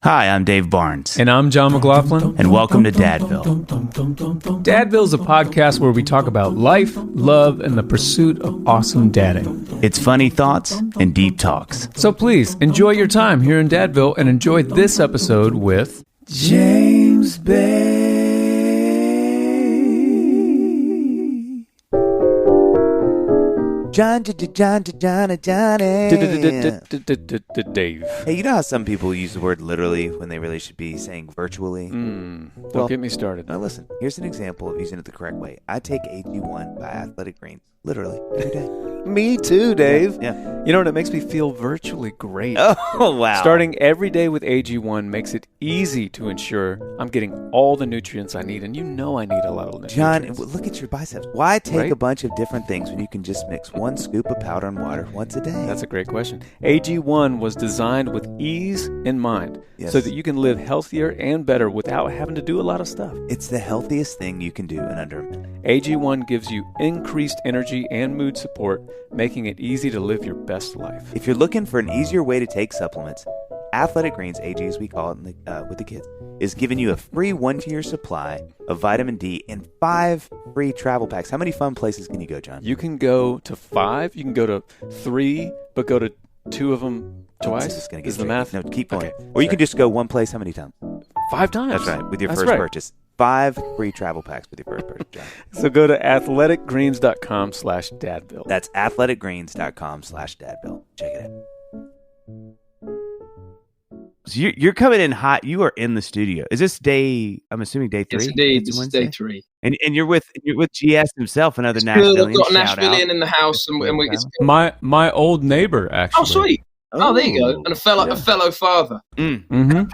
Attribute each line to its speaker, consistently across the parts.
Speaker 1: Hi, I'm Dave Barnes.
Speaker 2: And I'm John McLaughlin.
Speaker 1: And welcome to Dadville.
Speaker 2: Dadville is a podcast where we talk about life, love, and the pursuit of awesome dadding.
Speaker 1: It's funny thoughts and deep talks.
Speaker 2: So please, enjoy your time here in Dadville and enjoy this episode with...
Speaker 1: James Bay. Johnny.
Speaker 2: Dave.
Speaker 1: Hey, you know how some people use the word literally when they really should be saying virtually?
Speaker 2: Don't get me started.
Speaker 1: Now listen, here's an example of using it the correct way. I take AG1 by Athletic Greens literally every day.
Speaker 2: Me too, Dave.
Speaker 1: Yeah.
Speaker 2: You know what? It makes me feel virtually great.
Speaker 1: Oh, wow.
Speaker 2: Starting every day with AG1 makes it easy to ensure I'm getting all the nutrients I need, and you know I need a lot of nutrients.
Speaker 1: John, look at your biceps. Why take
Speaker 2: Right?
Speaker 1: a bunch of different things when you can just mix one scoop of powder and water once a day?
Speaker 2: That's a great question. AG1 was designed with ease in mind,
Speaker 1: Yes.
Speaker 2: so that you can live healthier and better without having to do a lot of stuff.
Speaker 1: It's the healthiest thing you can do in under a minute.
Speaker 2: AG1 gives you increased energy and mood support, making it easy to live your best life.
Speaker 1: If you're looking for an easier way to take supplements, Athletic Greens, AG as we call it with the kids, is giving you a free 1-year supply of vitamin D and 5 free travel packs. How many fun places can you go, John?
Speaker 2: You can go to 5, you can go to 3, but go to 2 of them twice.
Speaker 1: This is gonna get
Speaker 2: Is the
Speaker 1: tricky.
Speaker 2: math?
Speaker 1: No, keep going.
Speaker 2: Okay.
Speaker 1: Or you can just go one place how many times?
Speaker 2: 5 times.
Speaker 1: That's right, with your
Speaker 2: That's
Speaker 1: first
Speaker 2: right.
Speaker 1: purchase. 5 free travel packs with your first purchase, John.
Speaker 2: So go to athleticgreens.com/dadville.
Speaker 1: That's athleticgreens.com/dadville. Check it out. So you're coming in hot. You are in the studio. Is this day? I'm assuming day 3.
Speaker 3: Yes, indeed.
Speaker 1: It's
Speaker 3: This is
Speaker 1: Wednesday?
Speaker 3: day 3.
Speaker 1: And you're with GS himself, another
Speaker 3: It's good.
Speaker 1: Nashvillean.
Speaker 3: I've got a
Speaker 1: Shout out.
Speaker 3: Nashvillean in the house, and it's
Speaker 2: My old neighbor, actually.
Speaker 3: oh sweet. Oh, there you go. And a fellow father,
Speaker 2: Mm-hmm.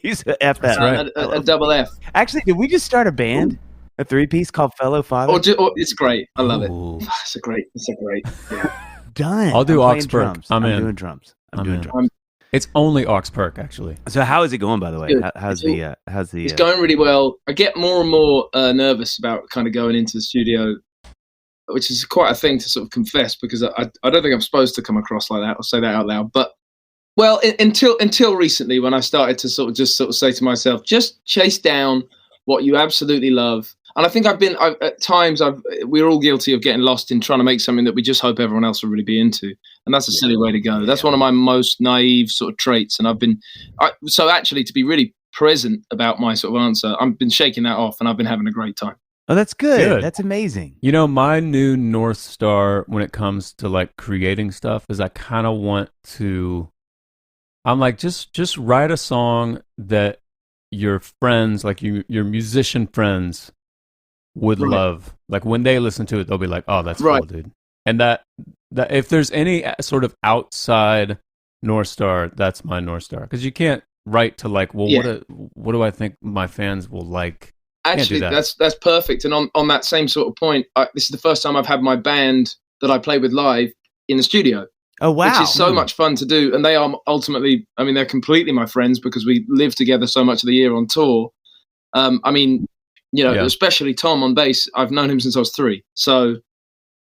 Speaker 1: He's a FF.
Speaker 2: right.
Speaker 3: a double F.
Speaker 1: Actually, did we just start a band? A 3-piece called Fellow Father?
Speaker 3: Or it's great. I love it.
Speaker 1: Ooh.
Speaker 3: It's a great. Yeah.
Speaker 1: Done.
Speaker 2: I'll do
Speaker 1: I'm
Speaker 2: Ox
Speaker 1: playing
Speaker 2: Perk.
Speaker 1: drums.
Speaker 2: I'm in.
Speaker 1: doing drums. I'm
Speaker 2: I'm
Speaker 1: doing
Speaker 2: in.
Speaker 1: drums.
Speaker 2: It's only Ox Perk, actually.
Speaker 1: So how is it going, by the way?
Speaker 3: Good.
Speaker 1: How's the
Speaker 3: It's going really well. I get more and more nervous about kind of going into the studio, which is quite a thing to sort of confess, because I don't think I'm supposed to come across like that or say that out loud. But well, until recently, when I started to sort of say to myself, just chase down what you absolutely love. And I think at times we're all guilty of getting lost in trying to make something that we just hope everyone else will really be into. And that's a silly way to go. That's one of my most naive sort of traits. And so actually to be really present about my sort of answer, I've been shaking that off and I've been having a great time.
Speaker 1: Oh, that's good.
Speaker 2: Good.
Speaker 1: That's amazing.
Speaker 2: You know, my new North Star when it comes to like creating stuff is I kind of want to, I'm like, just write a song that your friends, like your musician friends would
Speaker 3: Right.
Speaker 2: love. Like when they listen to it, they'll be like, oh, that's
Speaker 3: Right.
Speaker 2: cool, dude. And that if there's any sort of outside North Star, that's my North Star. Because you can't write to like, well,
Speaker 3: Yeah.
Speaker 2: what do I think my fans will like?
Speaker 3: Actually,
Speaker 2: that.
Speaker 3: that's perfect. And on that same sort of point, this is the first time I've had my band that I play with live in the studio.
Speaker 1: Oh, wow.
Speaker 3: Which is so much fun to do. And they are ultimately, I mean, they're completely my friends because we live together so much of the year on tour. I mean, you know,
Speaker 2: Yeah.
Speaker 3: especially Tom on bass, I've known him since I was 3. So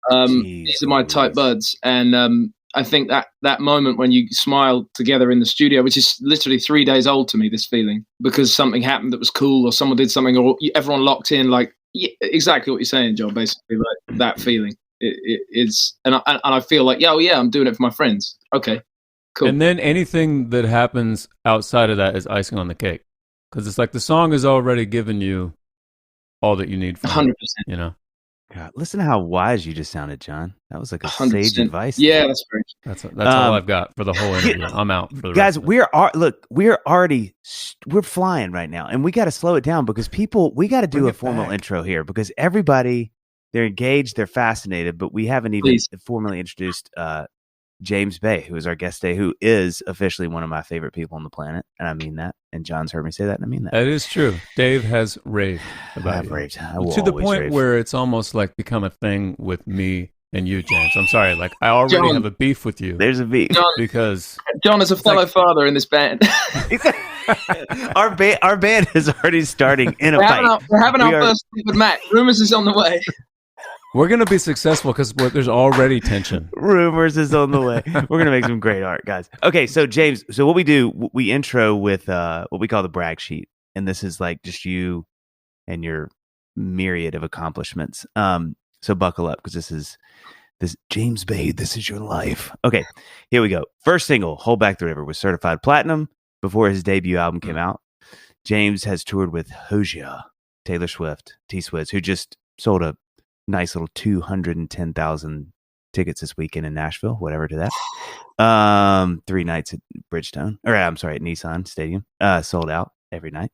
Speaker 3: these are my tight buds. And I think that moment when you smile together in the studio, which is literally 3 days old to me, this feeling, because something happened that was cool or someone did something or everyone locked in, like exactly what you're saying, John, basically, like that feeling. It's and I feel like, yeah, I'm doing it for my friends. Okay, cool.
Speaker 2: And then anything that happens outside of that is icing on the cake, because it's like the song has already given you all that you need. From
Speaker 3: 100%.
Speaker 2: it, you know,
Speaker 1: God, listen to how wise you just sounded, John. That was like a
Speaker 3: 100%.
Speaker 1: sage advice.
Speaker 3: Yeah, that's great.
Speaker 2: that's all I've got for the whole interview. I'm out for the
Speaker 1: Guys,
Speaker 2: rest of it.
Speaker 1: we're flying right now, and we got to slow it down because we got to do
Speaker 2: Bring
Speaker 1: a
Speaker 2: it
Speaker 1: formal
Speaker 2: back.
Speaker 1: intro here because everybody, they're engaged, they're fascinated, but we haven't even
Speaker 3: Please.
Speaker 1: formally introduced James Bay, who is our guest today, who is officially one of my favorite people on the planet, and I mean that. And John's heard me say that, and I mean that.
Speaker 2: That is true. Dave has raved about
Speaker 1: I've
Speaker 2: you.
Speaker 1: raved. I will
Speaker 2: To the
Speaker 1: always
Speaker 2: point
Speaker 1: rave.
Speaker 2: where it's almost like become a thing with me and you, James. I'm sorry, like I already
Speaker 3: John.
Speaker 2: have a beef with you
Speaker 1: There's a beat.
Speaker 3: John,
Speaker 2: because
Speaker 3: John is a fellow father in this band.
Speaker 1: our band is already starting in a
Speaker 3: we're
Speaker 1: fight.
Speaker 3: having our
Speaker 1: We are-
Speaker 3: first date with Matt. Rumors is on the way.
Speaker 2: We're going to be successful because there's already tension.
Speaker 1: Rumors is on the way. We're going to make some great art, guys. Okay, so James, so what we do, we intro with what we call the brag sheet. And this is like just you and your myriad of accomplishments. So buckle up because this James Bay, this is your life. Okay, here we go. First single, Hold Back the River, was certified platinum before his debut album came out. James has toured with Hosea, Taylor Swift, T-Swizz, who just sold a nice little 210,000 tickets this weekend in Nashville, whatever to that. 3 nights at Bridgestone, or I'm sorry, at Nissan Stadium, sold out every night.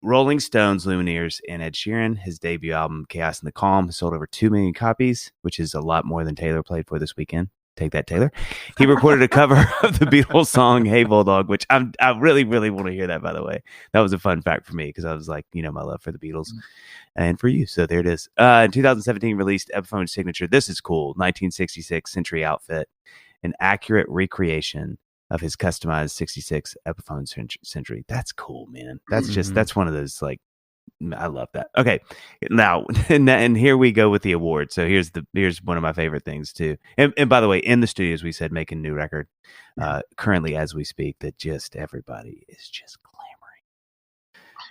Speaker 1: Rolling Stones, Lumineers, and Ed Sheeran. His debut album, Chaos and the Calm, sold over 2 million copies, which is a lot more than Taylor played for this weekend. Take that, Taylor. He recorded a cover of the Beatles song "Hey Bulldog," which I really, really want to hear that, by the way. That was a fun fact for me because I was like, my love for the Beatles and for you. So there it is. In 2017, released Epiphone Signature. This is cool. 1966 Century outfit, an accurate recreation of his customized 66 Epiphone Century. That's cool, man. That's that's one of those, like, I love that. Okay, now and here we go with the award. So here's one of my favorite things too. And by the way, in the studios, we said making a new record currently as we speak that just everybody is just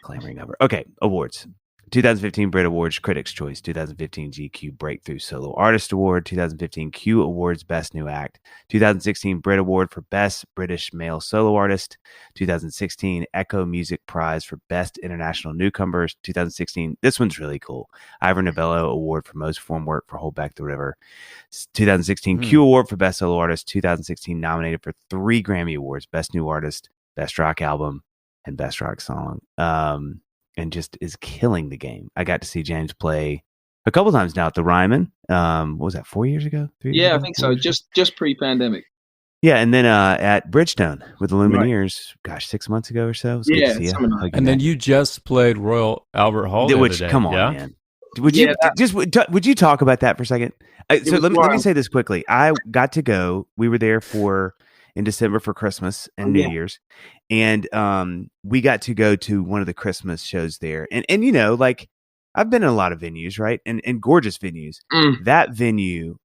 Speaker 1: clamoring over. Okay, awards. 2015 Brit Awards Critics' Choice, 2015 GQ Breakthrough Solo Artist Award, 2015 Q Awards Best New Act, 2016 Brit Award for Best British Male Solo Artist, 2016 Echo Music Prize for Best International Newcomers, 2016, this one's really cool, Ivor Novello Award for Most Form Work for Hold Back the River, 2016 Q Award for Best Solo Artist, 2016 nominated for 3 Grammy Awards, Best New Artist, Best Rock Album, and Best Rock Song. And just is killing the game. I got to see James play a couple times now at the Ryman. What was that, 4 years ago? 3 years ago?
Speaker 3: I think so. Just pre-pandemic.
Speaker 1: Yeah, and then at Bridgestone with the Lumineers, gosh, 6 months ago or so. It was good to see you.
Speaker 2: And then you just played Royal Albert Hall the other day.
Speaker 1: Come on, man. Would you talk about that for a second? So let me say this quickly. I got to go. We were there in December for Christmas and New Year's. And we got to go to one of the Christmas shows there. And like, I've been in a lot of venues, right? And gorgeous venues. That venue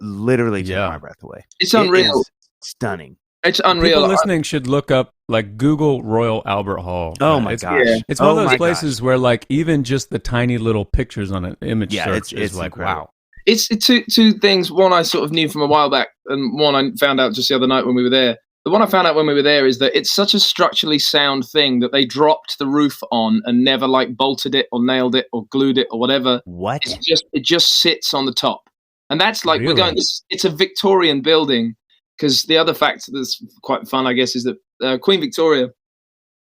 Speaker 1: literally took my breath away.
Speaker 3: It's unreal.
Speaker 1: It is stunning.
Speaker 3: It's unreal.
Speaker 2: People listening should look up, like, Google Royal Albert Hall.
Speaker 1: Oh my gosh.
Speaker 2: Yeah. It's one of those places where, like, even just the tiny little pictures on an image search is like,
Speaker 1: incredible.
Speaker 3: Wow. It's two things. One I sort of knew from a while back, and one I found out just the other night when we were there. The one I found out when we were there is that it's such a structurally sound thing that they dropped the roof on and never, like, bolted it or nailed it or glued it or whatever.
Speaker 1: What?
Speaker 3: It just sits on the top. And that's like,
Speaker 2: really?
Speaker 3: We're going, it's a Victorian building, because the other fact that's quite fun, I guess, is that Queen Victoria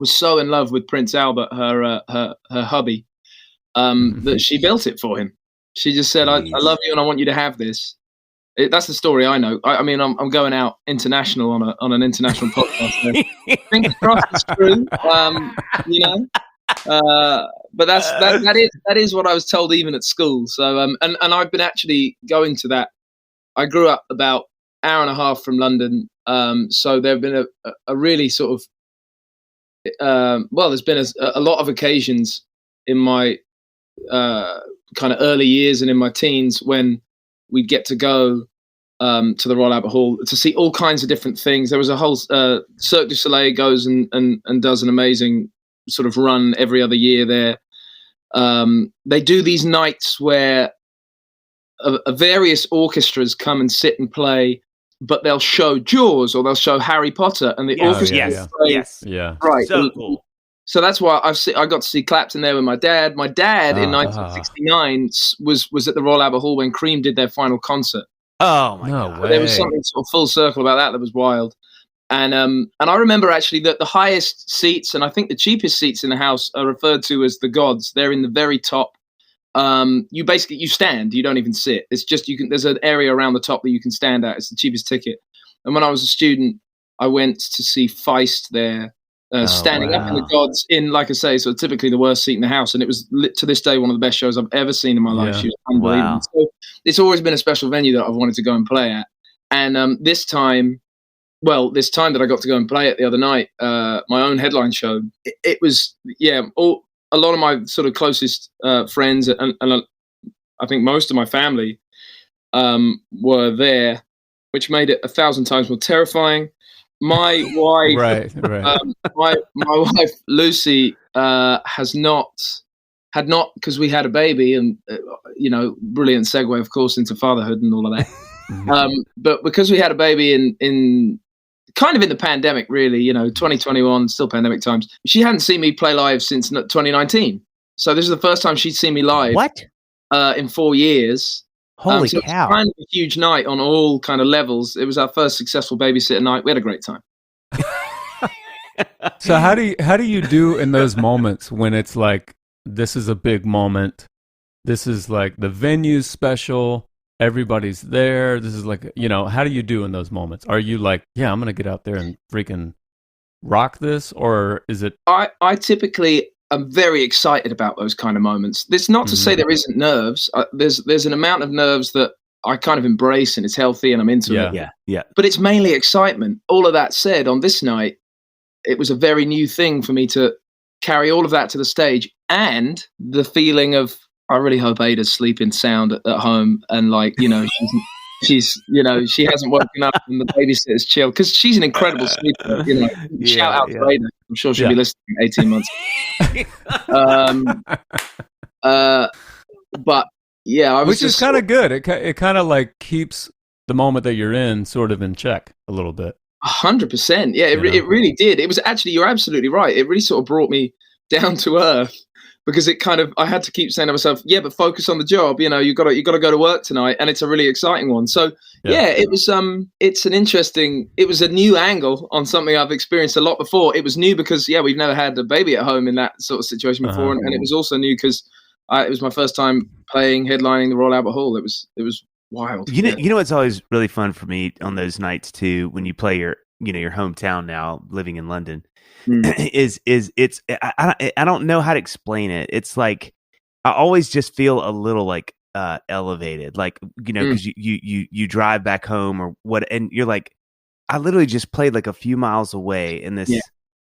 Speaker 3: was so in love with Prince Albert, her hubby, that she built it for him. She just said, I love you and I want you to have this. That's the story I know. I mean, I'm going out international on an international podcast. So fingers crossed it's true. But that is what I was told even at school. So and I've been actually going to that. I grew up about an hour and a half from London. So there have been a really sort of there's been a lot of occasions in my kind of early years and in my teens when we'd get to go to the Royal Albert Hall to see all kinds of different things. There was a whole Cirque du Soleil goes and does an amazing sort of run every other year there. They do these nights where various orchestras come and sit and play, but they'll show Jaws or they'll show Harry Potter, and the orchestra right.
Speaker 1: So cool.
Speaker 3: So that's why I got to see Clapton there with my dad. My dad in 1969 was at the Royal Albert Hall when Cream did their final concert.
Speaker 1: Oh my God!
Speaker 3: There was something sort of full circle about that was wild. And I remember actually that the highest seats and I think the cheapest seats in the house are referred to as the gods. They're in the very top. You stand. You don't even sit. It's just there's an area around the top that you can stand at. It's the cheapest ticket. And when I was a student, I went to see Feist there. Standing up in the gods in, like I say, so typically the worst seat in the house, and it was to this day one of the best shows I've ever seen in my life. She was unbelievable. Wow. So it's always been a special venue that I've wanted to go and play at. And this time that I got to go and play it the other night, my own headline show, it was a lot of my sort of closest friends and I think most of my family were there, which made it 1,000 times more terrifying. My wife,
Speaker 2: right.
Speaker 3: my wife Lucy, had not, because we had a baby, and brilliant segue, of course, into fatherhood and all of that. But because we had a baby in kind of in the pandemic, really, 2021, still pandemic times, she hadn't seen me play live since 2019. So this is the first time she'd seen me live.
Speaker 1: What?
Speaker 3: In 4 years.
Speaker 1: Holy
Speaker 3: so
Speaker 1: cow.
Speaker 3: It was kind of a huge night on all kind of levels. It was our first successful babysitter night. We had a great time.
Speaker 2: So how do you do in those moments when it's like, this is a big moment, this is like the venue's special, everybody's there, this is like, how do you do in those moments? Are you like, yeah, I'm gonna get out there and freaking rock this, or is it?
Speaker 3: I typically am very excited about those kind of moments. This not to say there isn't nerves. There's an amount of nerves that I kind of embrace, and it's healthy, and I'm into it.
Speaker 1: Yeah.
Speaker 3: But it's mainly excitement. All of that said, on this night, it was a very new thing for me to carry all of that to the stage, and the feeling of, I really hope Ada's sleeping sound at home, and she's she hasn't woken up and the babysitter's chill, because she's an incredible sleeper. Shout out to Ada. I'm sure she'll be listening in 18 months. But yeah,
Speaker 2: which is kind of good. It kind of like keeps the moment that you're in sort of in check a little bit.
Speaker 3: 100%. Yeah, it really did. It was actually, you're absolutely right. It really sort of brought me down to earth, because it kind of, I had to keep saying to myself, yeah, but focus on the job. You got to go to work tonight, and it's a really exciting one. So it was, it was a new angle on something I've experienced a lot before. It was new because we've never had a baby at home in that sort of situation before. And it was also new because it was my first time headlining the Royal Albert Hall. It was wild.
Speaker 1: You know what's always really fun for me on those nights too, when you play your hometown now, living in London, is it's I don't know how to explain it. It's like I always just feel a little like elevated, like because you drive back home or what, and you're like, I literally just played like a few miles away in this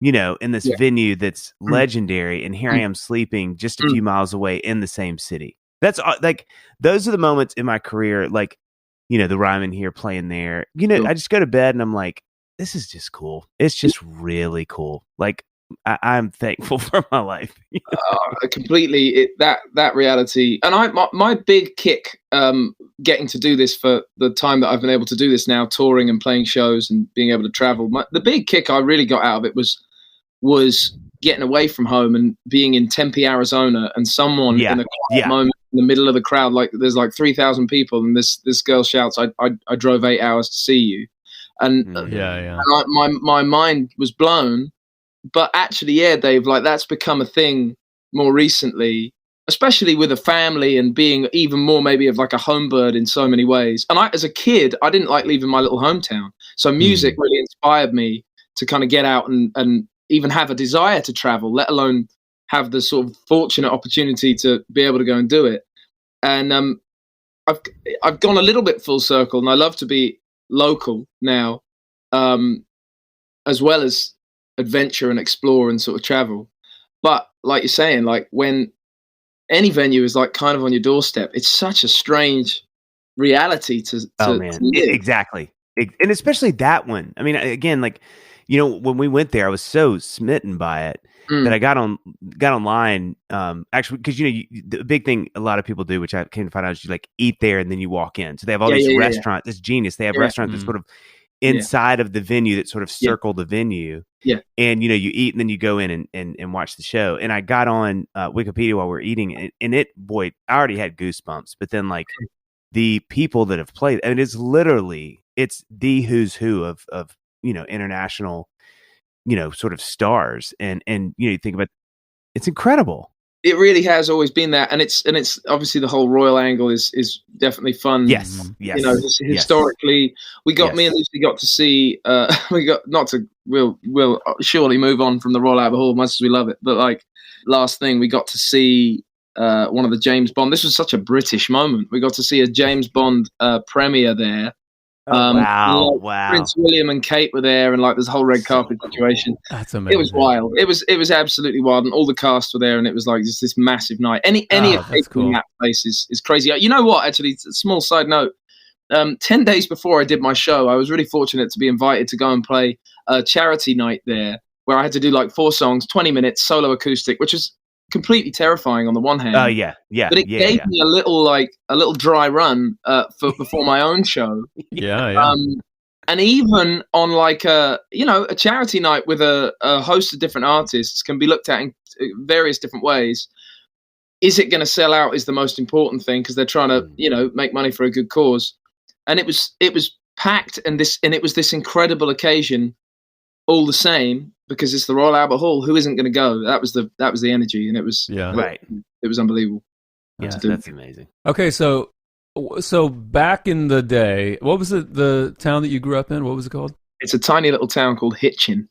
Speaker 1: in this venue that's legendary, and here I am sleeping just a few miles away in the same city. That's like, those are the moments in my career, like, the Ryman here playing there, I just go to bed and I'm like, this is just cool. It's just really cool. Like, I'm thankful for my life.
Speaker 3: Completely. That reality. And my big kick, getting to do this for the time that I've been able to do this now, touring and playing shows and being able to travel. The big kick I really got out of it was getting away from home and being in Tempe, Arizona, and someone in a quiet moment in the middle of the crowd, like there's like 3,000 people, and this girl shouts, I drove 8 hours to see you. And my mind was blown. But actually, Dave, like, that's become a thing more recently, especially with a family and being even more maybe of like a home bird in so many ways. And as a kid, I didn't like leaving my little hometown. So music really inspired me to kind of get out and even have a desire to travel, let alone have the sort of fortunate opportunity to be able to go and do it. And I've gone a little bit full circle, and I love to be local now, as well as adventure and explore and sort of travel. But like you're saying, like, when any venue is like kind of on your doorstep, it's such a strange reality to live.
Speaker 1: Exactly. And especially that one. I mean, again, like, when we went there, I was so smitten by it that I got online, actually, because the big thing a lot of people do, which I came to find out, is you like eat there and then you walk in. So they have all these restaurants. It's genius. They have restaurants that sort of inside of the venue that sort of circle the venue. Yeah. And you eat and then you go in and watch the show. And I got on Wikipedia while we're eating, and I already had goosebumps. But then, like, the people that have played, and it's the who's who of international sort of stars, and you think about, it's incredible.
Speaker 3: It really has always been that, and it's obviously the whole royal angle is definitely fun.
Speaker 1: Yes.
Speaker 3: Historically, me and Lucy got to see. We'll surely move on from the Royal Albert Hall, much as we love it. But like, last thing, we got to see one of the James Bond. This was such a British moment. We got to see a James Bond premiere there,
Speaker 1: Wow,
Speaker 3: like,
Speaker 1: wow.
Speaker 3: Prince William and Kate were there, and like there's a whole red carpet situation.
Speaker 2: That's amazing.
Speaker 3: It was wild. It was absolutely wild, and all the cast were there, and it was like just this massive night. Any
Speaker 2: that's cool.
Speaker 3: in that place is crazy. You know what? Actually, it's a small side note. 10 days before I did my show, I was really fortunate to be invited to go and play a charity night there, where I had to do like 4 songs, 20 minutes, solo acoustic, which was completely terrifying on the one hand.
Speaker 1: Yeah.
Speaker 3: But it gave me a little dry run before my own show.
Speaker 2: Yeah.
Speaker 3: And even on like a charity night with a host of different artists can be looked at in various different ways. Is it going to sell out is the most important thing, because they're trying to, make money for a good cause. And it was packed, and it was this incredible occasion all the same, because it's the Royal Albert Hall. Who isn't going to go? That was the energy, and it was
Speaker 1: right.
Speaker 3: It was unbelievable.
Speaker 1: Yeah, that's amazing.
Speaker 2: Okay, so back in the day, what was the town that you grew up in? What was it called?
Speaker 3: It's a tiny little town called Hitchin.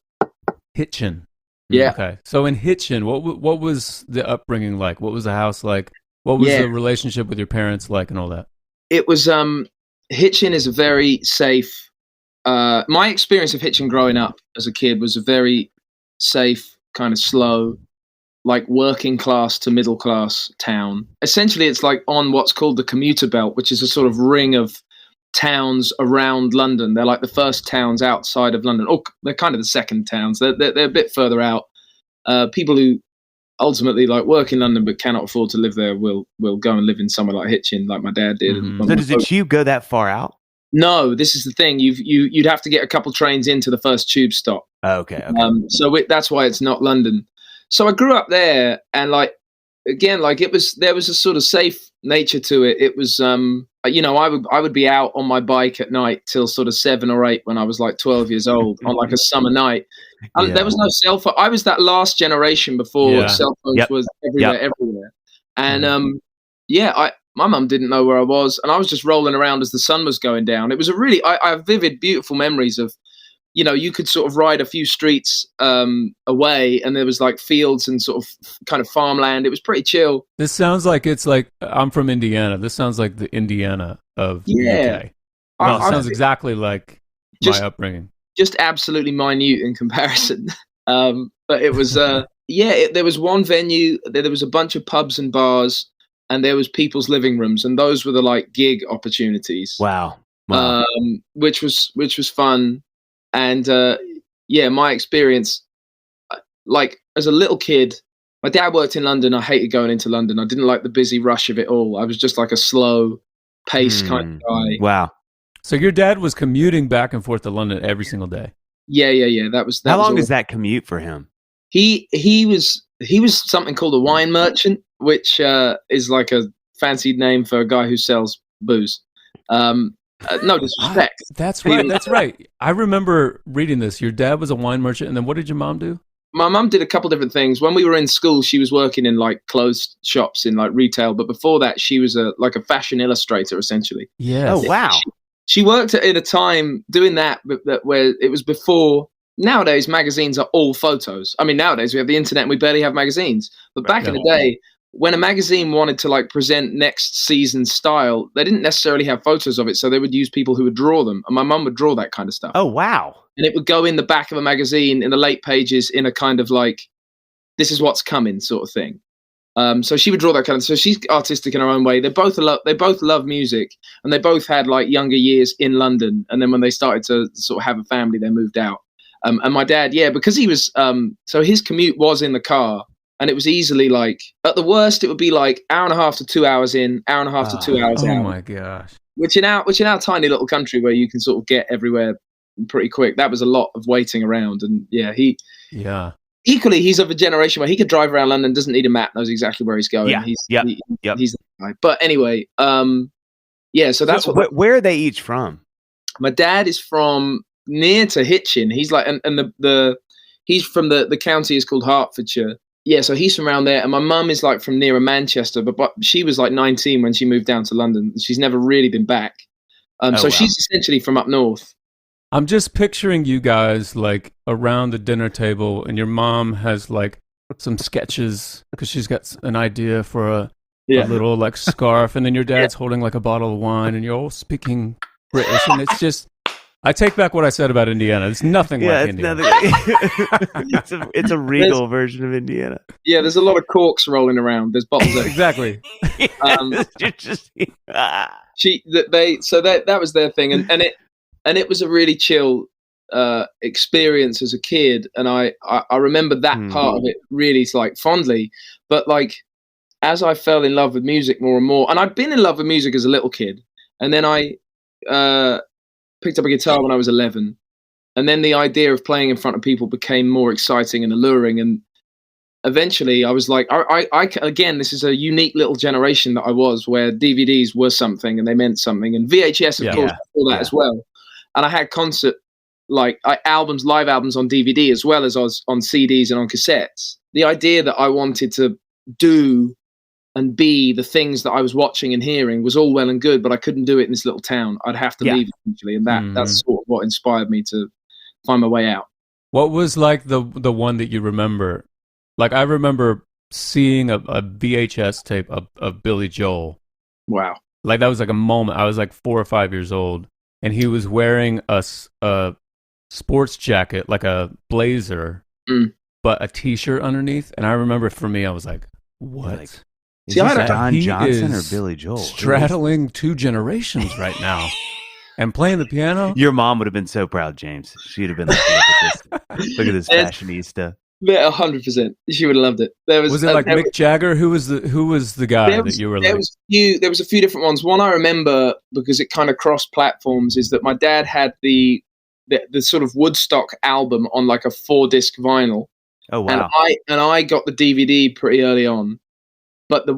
Speaker 2: Hitchin.
Speaker 3: Yeah.
Speaker 2: Okay. So in Hitchin, what was the upbringing like? What was the house like? What was the relationship with your parents like, and all that?
Speaker 3: It was Hitchin is a very safe. My experience of Hitchin growing up as a kid was a very safe, kind of slow, like working class to middle class town. Essentially, it's like on what's called the commuter belt, which is a sort of ring of towns around London. They're like the first towns outside of London. Oh, they're kind of the second towns. They're a bit further out. People who ultimately like work in London but cannot afford to live there will go and live in somewhere like Hitchin, like my dad did.
Speaker 2: Mm-hmm.
Speaker 1: So did you go that far out?
Speaker 3: No, this is the thing. You'd have to get a couple trains into the first tube stop.
Speaker 1: Okay.
Speaker 3: So that's why it's not London. So I grew up there, and like again, like there was a sort of safe nature to it. It was I would be out on my bike at night till sort of 7 or 8 when I was like 12 years old on like a summer night. And there was no cell phone. I was that last generation before cell phones was everywhere. And my mum didn't know where I was, and I was just rolling around as the sun was going down. It was a really I have vivid, beautiful memories of, you could sort of ride a few streets away, and there was like fields and sort of kind of farmland. It was pretty chill.
Speaker 2: This sounds like it's like, I'm from Indiana. This sounds like the Indiana of the UK. Well, it sounds exactly like my upbringing.
Speaker 3: Just absolutely minute in comparison. But it was, there was one venue, there was a bunch of pubs and bars, and there was people's living rooms, and those were the like gig opportunities.
Speaker 1: Wow.
Speaker 3: Which was fun. And my experience, like as a little kid, my dad worked in London. I hated going into London. I didn't like the busy rush of it all. I was just like a slow pace kind of guy.
Speaker 1: Wow.
Speaker 2: So your dad was commuting back and forth to London every single day?
Speaker 3: Yeah. That was.
Speaker 1: How long is that commute for him?
Speaker 3: He was something called a wine merchant, which is like a fancy name for a guy who sells booze. No disrespect.
Speaker 2: That's right. That's right. I remember reading this. Your dad was a wine merchant, and then what did your mom do?
Speaker 3: My mum did a couple different things. When we were in school, she was working in like clothes shops in like retail, but before that, she was a fashion illustrator essentially.
Speaker 2: Yeah.
Speaker 1: Oh wow.
Speaker 3: She worked at a time doing that where it was before. Nowadays, magazines are all photos. I mean, nowadays we have the internet and we barely have magazines. But back in the day, when a magazine wanted to like present next season's style, they didn't necessarily have photos of it, so they would use people who would draw them. And my mum would draw that kind of stuff.
Speaker 1: Oh wow.
Speaker 3: And it would go in the back of a magazine in the late pages in a kind of like, this is what's coming sort of thing. So she would draw that kind of. So she's artistic in her own way. They both love music, and they both had like younger years in London. And then when they started to sort of have a family, they moved out. And my dad, because he was, so his commute was in the car, and it was easily like, at the worst, it would be like hour and a half to 2 hours in, hour and a half to 2 hours out.
Speaker 2: Oh my gosh.
Speaker 3: Which in our tiny little country where you can sort of get everywhere pretty quick, that was a lot of waiting around. And equally, he's of a generation where he could drive around London, doesn't need a map, knows exactly where he's going. He's the guy. But anyway, so that's
Speaker 1: where are they each from?
Speaker 3: My dad is from near to Hitchin. He's like, and he's from the county is called Hertfordshire. Yeah, so he's from around there. And my mum is like from nearer Manchester, but she was like 19 when she moved down to London. She's never really been back. She's essentially from up north.
Speaker 2: I'm just picturing you guys like around the dinner table, and your mom has like some sketches because she's got an idea for a little like scarf, and then your dad's holding like a bottle of wine, and you're all speaking British, and it's just. I take back what I said about Indiana. It's nothing like Indiana.
Speaker 1: It's a regal version of Indiana.
Speaker 3: Yeah, there's a lot of corks rolling around. There's bottles of
Speaker 2: Exactly.
Speaker 3: That was their thing, and it was a really chill experience as a kid, and I remember that part of it really like fondly. But like as I fell in love with music more and more, and I'd been in love with music as a little kid, and then I picked up a guitar when I was 11, and then the idea of playing in front of people became more exciting and alluring, and eventually I was like, I again, this is a unique little generation that I was, where DVDs were something and they meant something, and VHS of course before that as well, and I had live albums on DVD as well as on CDs and on cassettes. The idea that I wanted to do and be the things that I was watching and hearing was all well and good, but I couldn't do it in this little town. I'd have to leave eventually, and that's sort of what inspired me to find my way out.
Speaker 2: What was like the one that you remember? Like I remember seeing a VHS tape of Billy Joel.
Speaker 3: Wow.
Speaker 2: Like that was like a moment. I was like 4 or 5 years old, and he was wearing a sports jacket, like a blazer, but a T-shirt underneath. And I remember for me, I was like, what?
Speaker 1: Like, is this Don Johnson or Billy Joel?
Speaker 2: Straddling two generations right now. And playing the piano.
Speaker 1: Your mom would have been so proud, James. She'd have been like, look at this fashionista.
Speaker 3: Yeah, 100%. She would have loved it.
Speaker 2: Was it like Mick Jagger? Who was the guy that you were like?
Speaker 3: There was a few different ones. One I remember because it kind of crossed platforms is that my dad had the sort of Woodstock album on like a 4-disc vinyl.
Speaker 1: Oh wow!
Speaker 3: And I got the DVD pretty early on. But the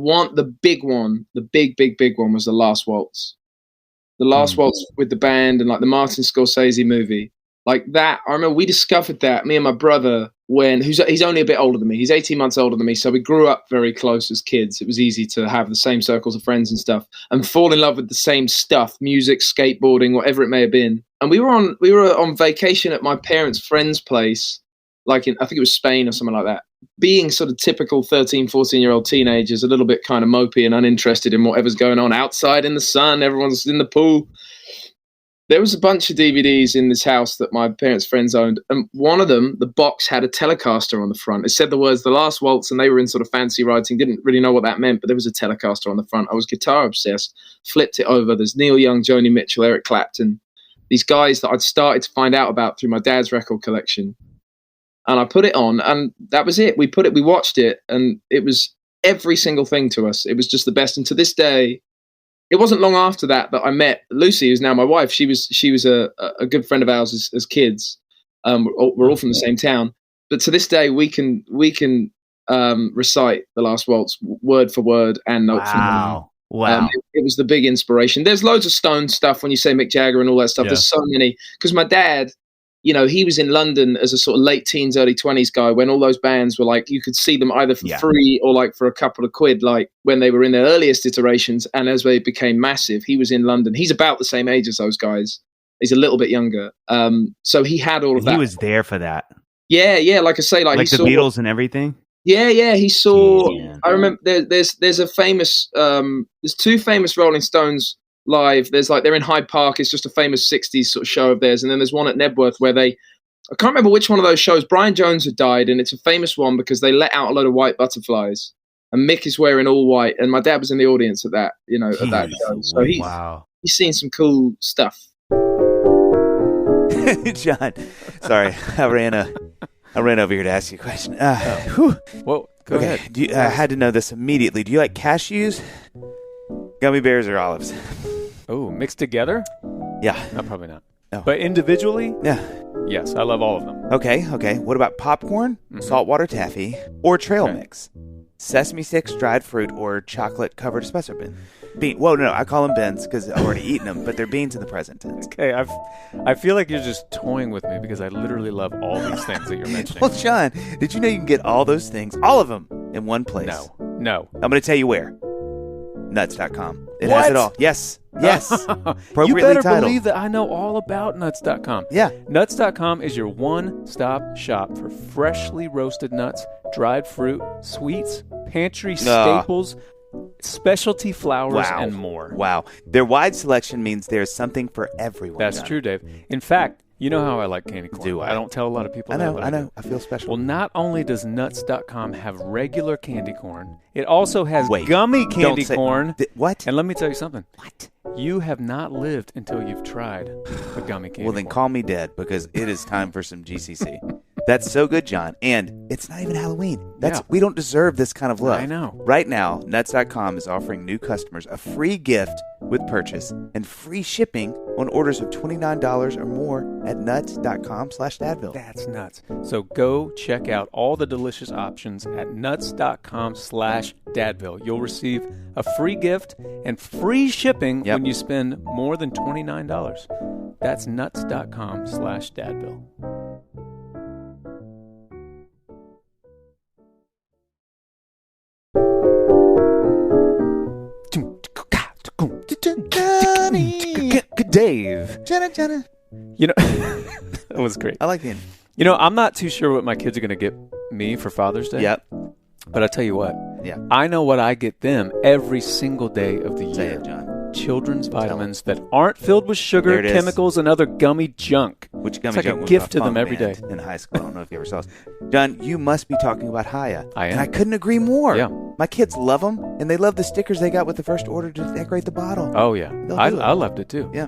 Speaker 3: big one was the Last Waltz. The Last Waltz with the band and like the Martin Scorsese movie. Like that, I remember we discovered that, me and my brother, he's only a bit older than me. He's 18 months older than me. So we grew up very close as kids. It was easy to have the same circles of friends and stuff and fall in love with the same stuff, music, skateboarding, whatever it may have been. And we were on vacation at my parents' friend's place, like I think it was Spain or something like that. Being sort of typical 13, 14-year-old teenagers, a little bit kind of mopey and uninterested in whatever's going on outside in the sun, everyone's in the pool. There was a bunch of DVDs in this house that my parents' friends owned, and one of them, the box had a Telecaster on the front. It said the words "The Last Waltz," and they were in sort of fancy writing, didn't really know what that meant, but there was a Telecaster on the front. I was guitar obsessed, flipped it over. There's Neil Young, Joni Mitchell, Eric Clapton, these guys that I'd started to find out about through my dad's record collection. And I put it on, and that was it. We watched it, and it was every single thing to us. It was just the best. And to this day, it wasn't long after that I met Lucy, who's now my wife. She was a good friend of ours as kids. We're all from the same town, but to this day, we can recite The Last Waltz word for word and note for note.
Speaker 1: Wow.
Speaker 3: It was the big inspiration. There's loads of Stone stuff when you say Mick Jagger and all that stuff. Yeah. There's so many, because my dad, you know, he was in London as a sort of late teens, early 20s guy when all those bands were like, you could see them either for free or like for a couple of quid, like when they were in their earliest iterations. And as they became massive, he was in London. He's about the same age as those guys. He's a little bit younger. So he had all of that.
Speaker 1: He was there for that.
Speaker 3: Yeah. Like I say, like
Speaker 1: the Beatles and everything.
Speaker 3: Yeah. He saw, I remember there's a famous, there's two famous Rolling Stones live. There's like, they're in Hyde Park. It's just a famous 60s sort of show of theirs. And then there's one at Nebworth where I can't remember which one of those shows. Brian Jones had died, and it's a famous one because they let out a load of white butterflies, and Mick is wearing all white, and my dad was in the audience at that, at that show. So he's seen some cool stuff.
Speaker 1: John, sorry, I ran over here to ask you a question.
Speaker 2: Well, go ahead.
Speaker 1: I had to know this immediately. Do you like cashews, gummy bears, or olives?
Speaker 2: Oh, mixed together?
Speaker 1: Yeah.
Speaker 2: No, probably not.
Speaker 1: No.
Speaker 2: But individually?
Speaker 1: Yeah.
Speaker 2: Yes, I love all of them.
Speaker 1: Okay. What about popcorn, saltwater taffy, or trail mix? Sesame sticks, dried fruit, or chocolate-covered espresso bean? Whoa, no, I call them beans because I've already eaten them, but they're beans in the present tense.
Speaker 2: Okay, I feel like you're just toying with me because I literally love all these things that you're mentioning.
Speaker 1: Well, John, did you know you can get all those things, all of them, in one place?
Speaker 2: No.
Speaker 1: I'm going to tell you where. Nuts.com. It
Speaker 2: What?
Speaker 1: has it all. Yes.
Speaker 2: You better believe that I know all about Nuts.com.
Speaker 1: Yeah.
Speaker 2: Nuts.com is your one-stop shop for freshly roasted nuts, dried fruit, sweets, pantry staples, specialty flours
Speaker 1: Wow.
Speaker 2: and more.
Speaker 1: Wow. Their wide selection means there's something for everyone.
Speaker 2: That's
Speaker 1: John.
Speaker 2: true, Dave. In fact, you know how I like candy corn.
Speaker 1: Do I?
Speaker 2: I don't tell a lot of people
Speaker 1: I know,
Speaker 2: that. but
Speaker 1: I know.
Speaker 2: do.
Speaker 1: I feel special.
Speaker 2: Well, not only does nuts.com have regular candy corn, it also has
Speaker 1: Wait,
Speaker 2: gummy
Speaker 1: don't
Speaker 2: candy
Speaker 1: say-
Speaker 2: corn.
Speaker 1: What?
Speaker 2: And let me tell you something.
Speaker 1: What?
Speaker 2: You have not lived until you've tried a gummy candy
Speaker 1: Well, then
Speaker 2: corn.
Speaker 1: call me dead because it is time for some GCC. That's so good, John. And it's not even Halloween.
Speaker 2: Yeah.
Speaker 1: We don't deserve this kind of love.
Speaker 2: I know.
Speaker 1: Right now, Nuts.com is offering new customers a free gift with purchase and free shipping on orders of $29 or more at nuts.com/Dadville.
Speaker 2: That's nuts. So go check out all the delicious options at nuts.com/Dadville. You'll receive a free gift and free shipping
Speaker 1: Yep.
Speaker 2: when you spend more than $29. That's nuts.com/Dadville. Dave.
Speaker 1: Jenna.
Speaker 2: You know, that was great.
Speaker 1: I like the end.
Speaker 2: You know, I'm not too sure what my kids are going to get me for Father's Day.
Speaker 1: Yep.
Speaker 2: But I'll tell you what.
Speaker 1: Yeah.
Speaker 2: I know what I get them every single day of the
Speaker 1: Say
Speaker 2: year.
Speaker 1: it, John.
Speaker 2: Children's vitamins that aren't filled with sugar,
Speaker 1: There it is.
Speaker 2: chemicals, and other gummy junk.
Speaker 1: Which gummy
Speaker 2: It's like
Speaker 1: junk
Speaker 2: a
Speaker 1: was
Speaker 2: gift
Speaker 1: my
Speaker 2: to them
Speaker 1: funk
Speaker 2: every
Speaker 1: band
Speaker 2: day.
Speaker 1: in high school. I don't know if you ever saw us. John, you must be talking about Haya.
Speaker 2: I am.
Speaker 1: And I couldn't agree more.
Speaker 2: Yeah.
Speaker 1: My kids love them, and they love the stickers they got with the first order to decorate the bottle.
Speaker 2: Oh, yeah.
Speaker 1: They'll
Speaker 2: I
Speaker 1: do it.
Speaker 2: loved it, too.
Speaker 1: Yeah.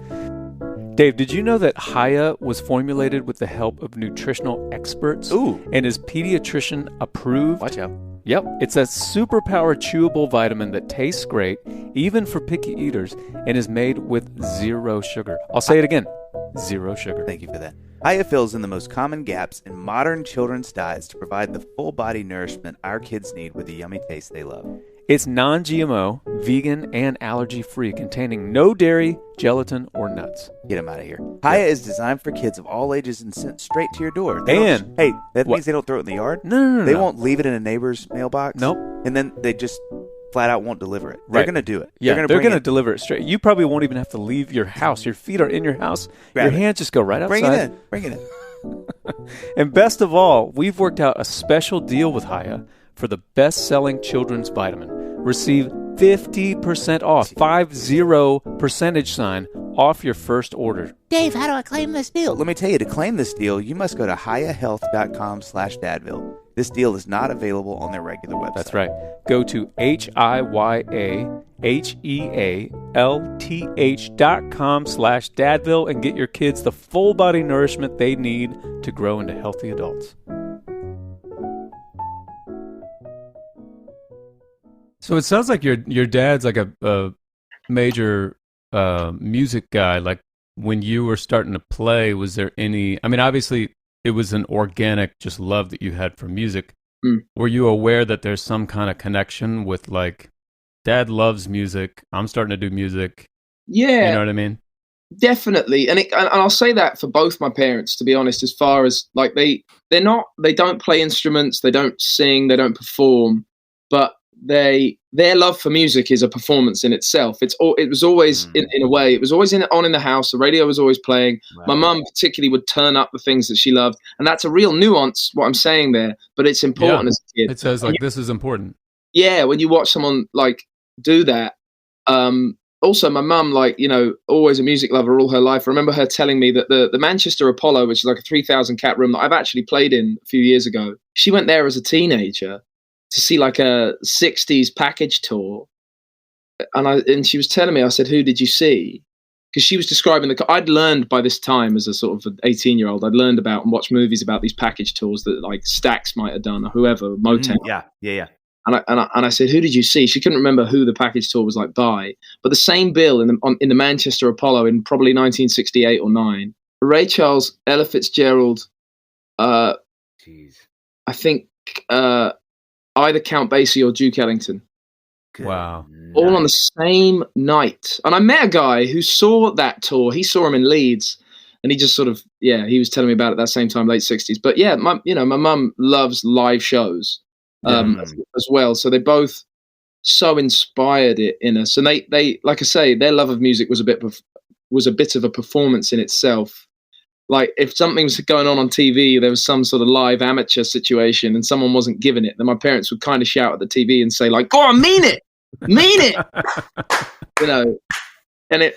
Speaker 2: Dave, did you know that Haya was formulated with the help of nutritional experts?
Speaker 1: Ooh.
Speaker 2: And is pediatrician approved?
Speaker 1: Watch out.
Speaker 2: Yep. It's a superpowered chewable vitamin that tastes great, even for picky eaters, and is made with 0 sugar. I'll say it again. 0 sugar.
Speaker 1: Thank you for that. Haya fills in the most common gaps in modern children's diets to provide the full body nourishment our kids need with the yummy taste they love.
Speaker 2: It's non-GMO, vegan, and allergy-free, containing no dairy, gelatin, or nuts.
Speaker 1: Get them out of here. Haya is designed for kids of all ages and sent straight to your door.
Speaker 2: And-
Speaker 1: hey, that
Speaker 2: What?
Speaker 1: means they don't throw it in the yard.
Speaker 2: No.
Speaker 1: They won't leave it in a neighbor's mailbox.
Speaker 2: Nope.
Speaker 1: And then they just flat out won't deliver it. They're
Speaker 2: Right.
Speaker 1: going to do it.
Speaker 2: Yeah,
Speaker 1: they're
Speaker 2: they're
Speaker 1: going
Speaker 2: going to deliver it straight. You probably won't even have to leave your house. Your feet are in your house.
Speaker 1: Grab
Speaker 2: Your
Speaker 1: it.
Speaker 2: hands just go right outside.
Speaker 1: bring it in. Bring it in.
Speaker 2: And best of all, we've worked out a special deal with Haya for the best-selling children's vitamin. Receive 50% off, 50% off your first order.
Speaker 1: Dave, how do I claim this deal? Let me tell you, to claim this deal, you must go to hayahealth.com/Dadville. This deal is not available on their regular website.
Speaker 2: That's right. Go to HIYAHEALTH.com/Dadville and get your kids the full body nourishment they need to grow into healthy adults. So it sounds like your dad's like a major music guy. Like when you were starting to play, was there any? I mean, obviously it was an organic just love that you had for music.
Speaker 3: Mm.
Speaker 2: Were you aware that there's some kind of connection with like, Dad loves music, I'm starting to do music?
Speaker 3: Yeah.
Speaker 2: You know what I mean?
Speaker 3: Definitely, and I'll say that for both my parents, to be honest. As far as like they don't play instruments, they don't sing, they don't perform, but their love for music is a performance in itself. It was always in a way, it was always on in the house. The radio was always playing.
Speaker 1: Wow.
Speaker 3: My mum particularly would turn up the things that she loved, and that's a real nuance what I'm saying there, but it's important as a kid.
Speaker 2: It says like this is important.
Speaker 3: Yeah, when you watch someone like do that. Also, my mum, like, you know, always a music lover all her life. I remember her telling me that the Manchester Apollo, which is like a 3,000 cat room that I've actually played in a few years ago, she went there as a teenager to see like a 60s package tour. And she was telling me, I said, who did you see? Because she was describing I'd learned by this time as a sort of an 18-year-old, I'd learned about and watched movies about these package tours that like Stax might have done or whoever, Motown.
Speaker 1: Yeah.
Speaker 3: And I said, who did you see? She couldn't remember who the package tour was like by. But the same bill in the Manchester Apollo in probably 1968 or 9, Ray Charles, Ella Fitzgerald, I think either Count Basie or Duke Ellington.
Speaker 1: Good
Speaker 2: Wow.
Speaker 1: night.
Speaker 3: All on the same night. And I met a guy who saw that tour. He saw him in Leeds. And he just sort of, he was telling me about it that same time, late 60s. But yeah, my mum loves live shows. As well, so they both so inspired it in us, and they like I say, their love of music was a bit of a performance in itself. Like if something was going on TV, there was some sort of live amateur situation, and someone wasn't giving it, then my parents would kind of shout at the TV and say like, "Go on, mean it! mean it, you know. And it,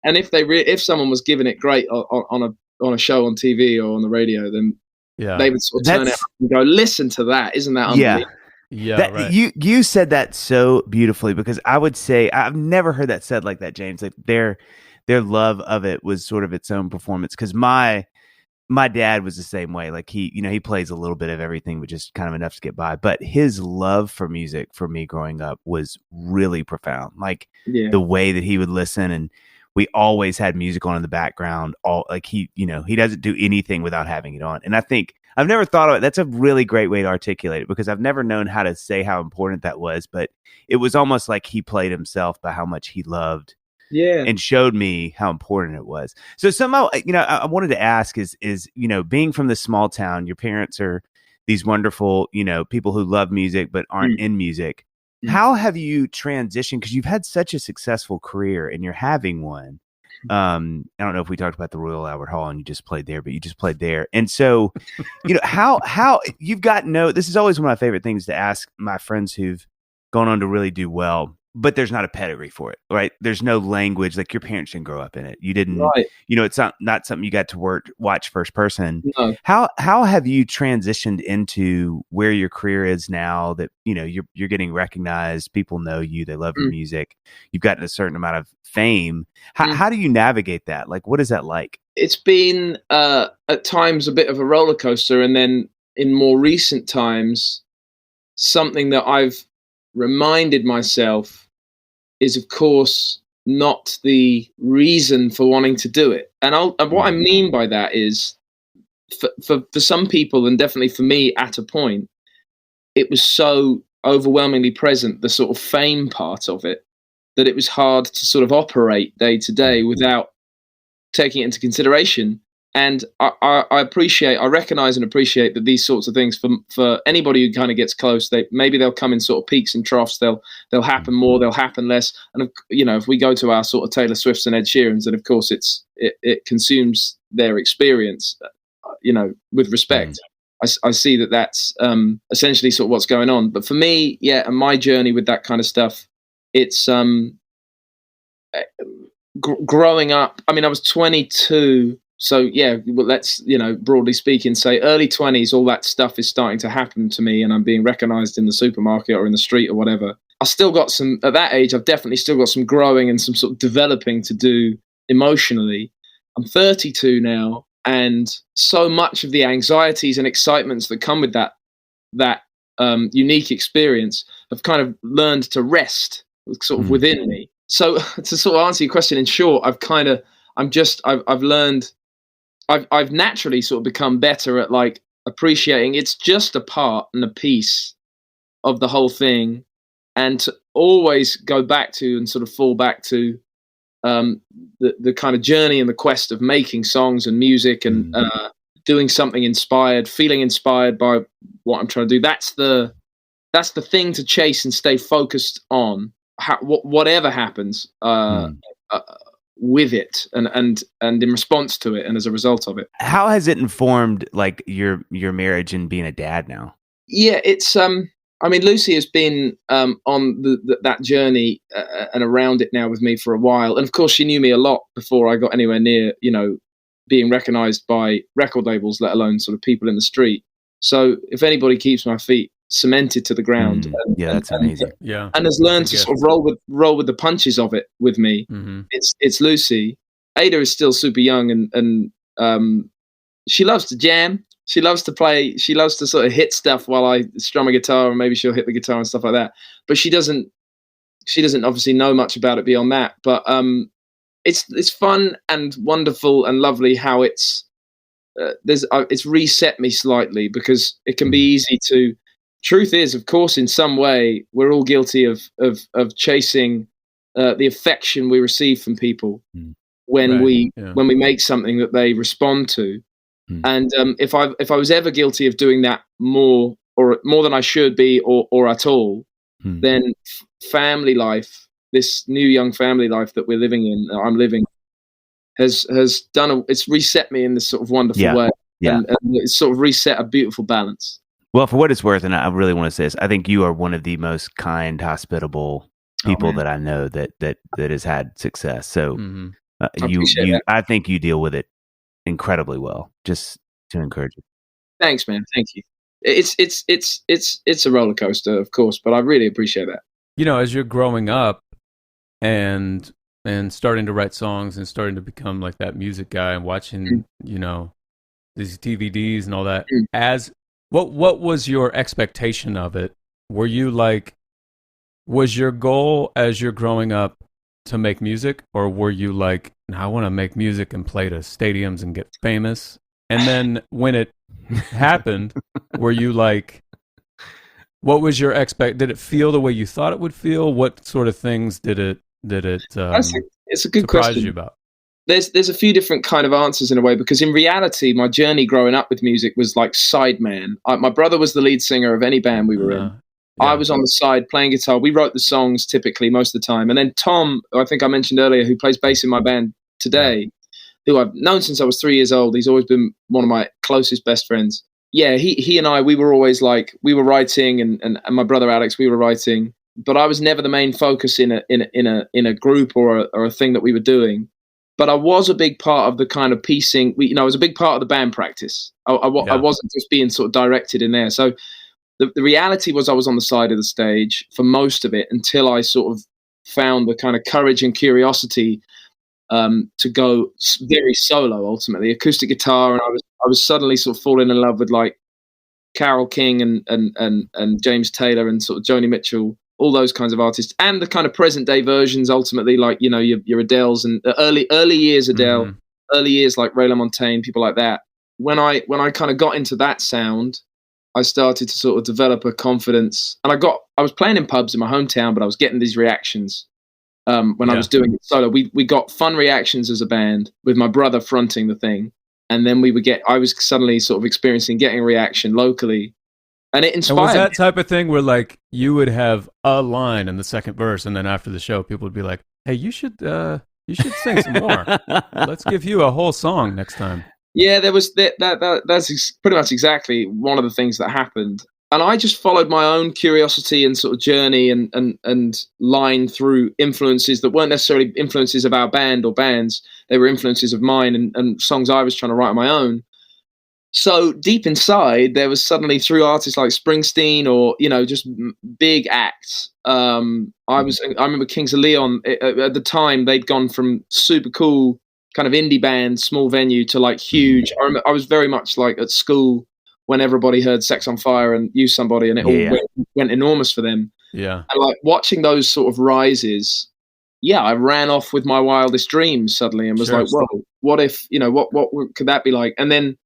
Speaker 3: and if someone was giving it great on a show on TV or on the radio, then they would sort of turn it up and go, listen to that. Isn't that unbelievable?
Speaker 2: Yeah, right.
Speaker 1: You said that so beautifully, because I would say I've never heard that said like that, James. Like their love of it was sort of its own performance. Because my dad was the same way. Like he plays a little bit of everything, but just kind of enough to get by. But his love for music for me growing up was really profound. Like the way that he would listen, and we always had music on in the background. He doesn't do anything without having it on. And I think I've never thought of it. That's a really great way to articulate it, because I've never known how to say how important that was. But it was almost like he played himself by how much he loved. Yeah, and showed me how important it was. So somehow, I wanted to ask is being from this small town, your parents are these wonderful, people who love music but aren't in music. How have you transitioned? Because you've had such a successful career, and you're having one. I don't know if we talked about the Royal Albert Hall and you just played there, but you just played there. And so, how you've got this is always one of my favorite things to ask my friends who've gone on to really do well, but there's not a pedigree for it, right? There's no language. Like your parents didn't grow up in it. You didn't, right. It's not something you got to watch first person. No. How have you transitioned into where your career is now that, you're getting recognized, people know you, they love your music, you've gotten a certain amount of fame. How do you navigate that? Like, what is that like?
Speaker 3: It's been, at times a bit of a roller coaster. And then in more recent times, something that I've reminded myself is, of course, not the reason for wanting to do it. And what I mean by that is, for some people, and definitely for me at a point, it was so overwhelmingly present, the sort of fame part of it, that it was hard to sort of operate day to day without taking it into consideration. And I recognize and appreciate that these sorts of things, for anybody who kind of gets close, they'll come in sort of peaks and troughs. They'll happen more, they'll happen less. And if we go to our sort of Taylor Swifts and Ed Sheerans, then of course it consumes their experience. With respect, I see that that's essentially sort of what's going on. But for me, and my journey with that kind of stuff, it's growing up. I mean, I was 22. So let's, broadly speaking, say early 20s, all that stuff is starting to happen to me, and I'm being recognized in the supermarket or in the street or whatever. I still got at that age, I've definitely still got some growing and some sort of developing to do emotionally. I'm 32 now, and so much of the anxieties and excitements that come with that unique experience have kind of learned to rest sort of within me. So to sort of answer your question in short, I've learned, I've naturally sort of become better at like appreciating it's just a part and a piece of the whole thing, and to always go back to and sort of fall back to the kind of journey and the quest of making songs and music and doing something inspired, feeling inspired by what I'm trying to do. That's the thing to chase and stay focused on, whatever happens. With it and in response to it and as a result of it.
Speaker 1: How has it informed like your marriage and being a dad now?
Speaker 3: Yeah, it's Lucy has been on that journey and around it now with me for a while, and of course she knew me a lot before I got anywhere near being recognized by record labels, let alone sort of people in the street. So if anybody keeps my feet cemented to the ground,
Speaker 1: that's amazing.
Speaker 3: And has learned to sort of roll with the punches of it with me. It's Lucy. Ada is still super young, and she loves to jam. She loves to play. She loves to sort of hit stuff while I strum a guitar, and maybe she'll hit the guitar and stuff like that. But she doesn't obviously know much about it beyond that. But it's fun and wonderful and lovely how it's reset me slightly, because it can be easy to. Truth is, of course, in some way, we're all guilty of chasing the affection we receive from people when we make something that they respond to. And if I was ever guilty of doing that more than I should be, or at all, then family life, this new young family life that we're living in, I'm living, has it's reset me in this sort of wonderful way, and it's sort of reset a beautiful balance.
Speaker 1: Well, for what it's worth, and I really want to say this, I think you are one of the most kind, hospitable people that I know that has had success. So I think you deal with it incredibly well. Just to encourage you.
Speaker 3: Thanks, man. Thank you. It's a roller coaster, of course, but I really appreciate that.
Speaker 2: You know, as you're growing up and starting to write songs and starting to become like that music guy and watching, you know, these DVDs and all that, what was your expectation of it? Were you like, was your goal as you're growing up to make music, or were you like, I want to make music and play to stadiums and get famous? And then when it happened, were you like, what was your did it feel the way you thought it would feel? What sort of things did it
Speaker 3: it's a good
Speaker 2: surprise
Speaker 3: question.
Speaker 2: you about?
Speaker 3: There's a few different kind of answers in a way, because in reality, my journey growing up with music was like sideman. My brother was the lead singer of any band we were in. Yeah. I was on the side playing guitar. We wrote the songs typically most of the time. And then Tom, who I think I mentioned earlier, who plays bass in my band today, who I've known since I was 3 years old. He's always been one of my closest best friends. Yeah, he and I, we were always like, we were writing, and my brother Alex, we were writing. But I was never the main focus in a group or a thing that we were doing. But I was a big part of the kind of piecing. I was a big part of the band practice. I wasn't just being sort of directed in there. So the reality was I was on the side of the stage for most of it until I sort of found the kind of courage and curiosity to go very solo, ultimately. Acoustic guitar, and I was suddenly sort of falling in love with like Carole King and James Taylor and sort of Joni Mitchell, all those kinds of artists, and the kind of present day versions, ultimately, like, you know, your Adele's and early years Adele, early years like Ray LaMontagne, people like that. When I kind of got into that sound, I started to sort of develop a confidence, and I was playing in pubs in my hometown, but I was getting these reactions when I was doing it solo. We got fun reactions as a band with my brother fronting the thing, and then I was suddenly sort of experiencing getting a reaction locally. And it inspired. And
Speaker 2: was that type of thing where like you would have a line in the second verse, and then after the show, people would be like, "Hey, you should sing some more. Let's give you a whole song next time."
Speaker 3: Yeah, there was that's pretty much exactly one of the things that happened. And I just followed my own curiosity and sort of journey and line through influences that weren't necessarily influences of our band or bands. They were influences of mine and songs I was trying to write on my own. So deep inside, there was suddenly, through artists like Springsteen or, you know, just big acts. I remember Kings of Leon at the time. They'd gone from super cool kind of indie band, small venue, to like huge. I was very much like at school when everybody heard Sex on Fire and Use Somebody, and it all went enormous for them. Yeah, and like watching those sort of rises. Yeah, I ran off with my wildest dreams suddenly and was like, "Whoa, what if, you know, what could that be like?" And then.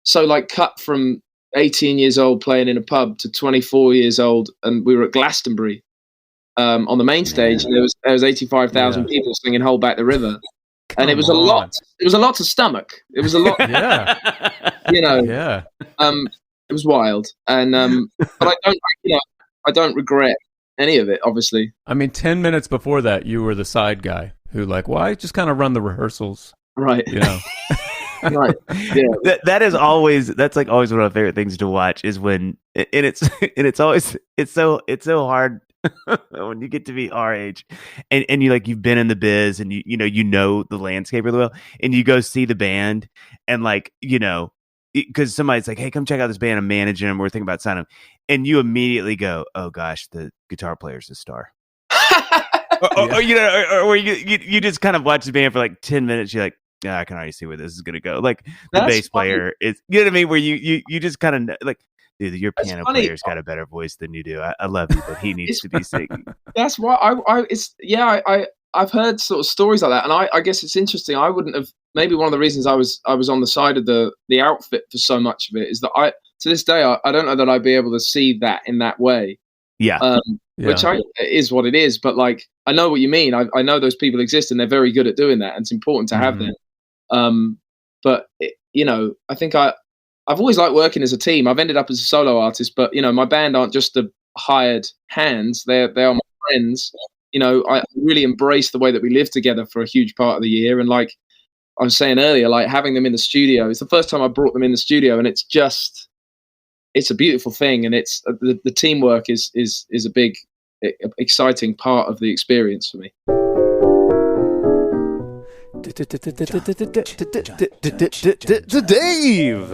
Speaker 3: So like cut from 18 years old playing in a pub to 24 years old, and we were at Glastonbury on the main stage, and there was 85,000 people singing "Hold Back the River," and it was a lot. It was a lot to stomach. It was a lot. You know. Yeah. It was wild, and but I don't regret any of it. Obviously.
Speaker 2: I mean, 10 minutes before that, you were the side guy who like, well, I just kind of run the rehearsals,
Speaker 3: right?
Speaker 2: You know.
Speaker 3: Right. Yeah.
Speaker 1: That's like always one of my favorite things to watch is when it's so hard when you get to be our age and you like you've been in the biz and you know the landscape really well, and you go see the band and like, you know, because somebody's like, hey, come check out this band, I'm managing them, we're thinking about signing them, and you immediately go, oh gosh, the guitar player's a star. or you know, or you just kind of watch the band for like 10 minutes, you're like, yeah, I can already see where this is going to go. Like the bass player is, you know what I mean? Where you just kind of like, dude, your piano player's got a better voice than you do. I love you, but he needs to be singing.
Speaker 3: That's why I've heard sort of stories like that, and I guess it's interesting. I wouldn't have. Maybe one of the reasons I was on the side of the outfit for so much of it is that to this day I don't know that I'd be able to see that in that way.
Speaker 1: Yeah.
Speaker 3: Which is what it is. But like, I know what you mean. I know those people exist and they're very good at doing that, and it's important to have them. But you know, I think I've always liked working as a team. I've ended up as a solo artist, but you know, my band aren't just the hired hands. They are my friends. You know, I really embrace the way that we live together for a huge part of the year. And like I was saying earlier, like having them in the studio, it's the first time I brought them in the studio, and it's it's a beautiful thing, and it's the teamwork is a big, exciting part of the experience for me.
Speaker 4: Dave.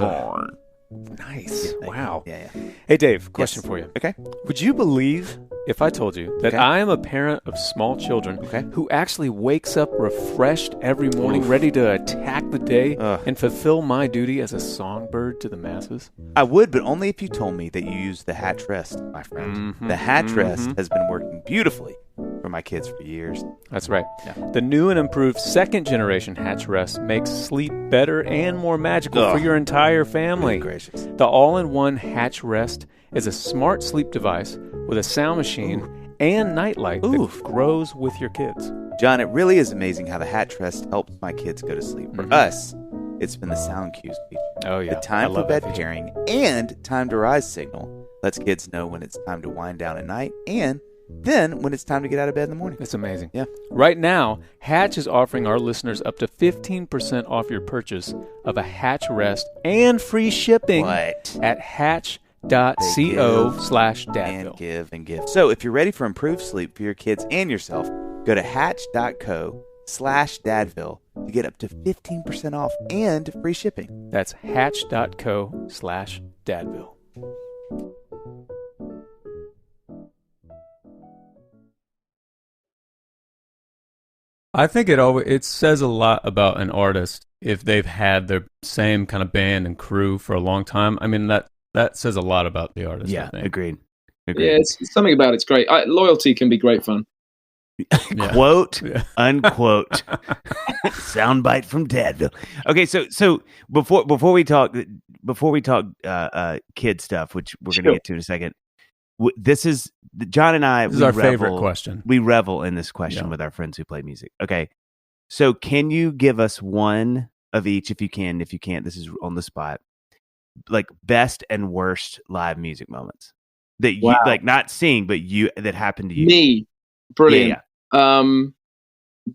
Speaker 4: Nice. Wow.
Speaker 1: Yeah.
Speaker 4: Hey, Dave, question for you.
Speaker 1: Okay.
Speaker 4: Would you believe if I told you that I am a parent of small children who actually wakes up refreshed every morning, ready to attack the day and fulfill my duty as a songbird to the masses?
Speaker 1: I would, but only if you told me that you use the hatch rest, my friend.
Speaker 4: Mm-hmm.
Speaker 1: The hatch rest has been working beautifully for my kids for years.
Speaker 4: That's right.
Speaker 1: Yeah.
Speaker 4: The new and improved second generation hatch rest makes sleep better and more magical for your entire family.
Speaker 1: Good gracious.
Speaker 4: The all-in-one hatch rest is a smart sleep device with a sound machine and nightlight that grows with your kids.
Speaker 1: John, it really is amazing how the hatch rest helps my kids go to sleep. For us, it's been the sound cues feature.
Speaker 4: Oh, yeah.
Speaker 1: The time for bed pairing and time to rise signal lets kids know when it's time to wind down at night and then when it's time to get out of bed in the morning.
Speaker 4: It's amazing.
Speaker 1: Yeah.
Speaker 4: Right now, Hatch is offering our listeners up to 15% off your purchase of a Hatch rest and free shipping at hatch.co/dadville.
Speaker 1: And give. So if you're ready for improved sleep for your kids and yourself, go to hatch.co/dadville to get up to 15% off and free shipping.
Speaker 4: That's hatch.co/dadville.
Speaker 2: I think it says a lot about an artist if they've had their same kind of band and crew for a long time. I mean, that says a lot about the artist.
Speaker 1: Yeah,
Speaker 2: I think.
Speaker 1: agreed.
Speaker 3: Yeah, it's something about it's great. Loyalty can be great fun.
Speaker 1: Quote, unquote. Soundbite from Dadville. Okay, so before we talk kid stuff, which we're going to get to in a second. This is John and I.
Speaker 2: This is our favorite question.
Speaker 1: We revel in this question with our friends who play music. Okay, so can you give us one of each, if you can? If you can't, this is on the spot. Like best and worst live music moments that you like, not seeing, but that happened to you.
Speaker 3: Me, brilliant.
Speaker 1: Yeah.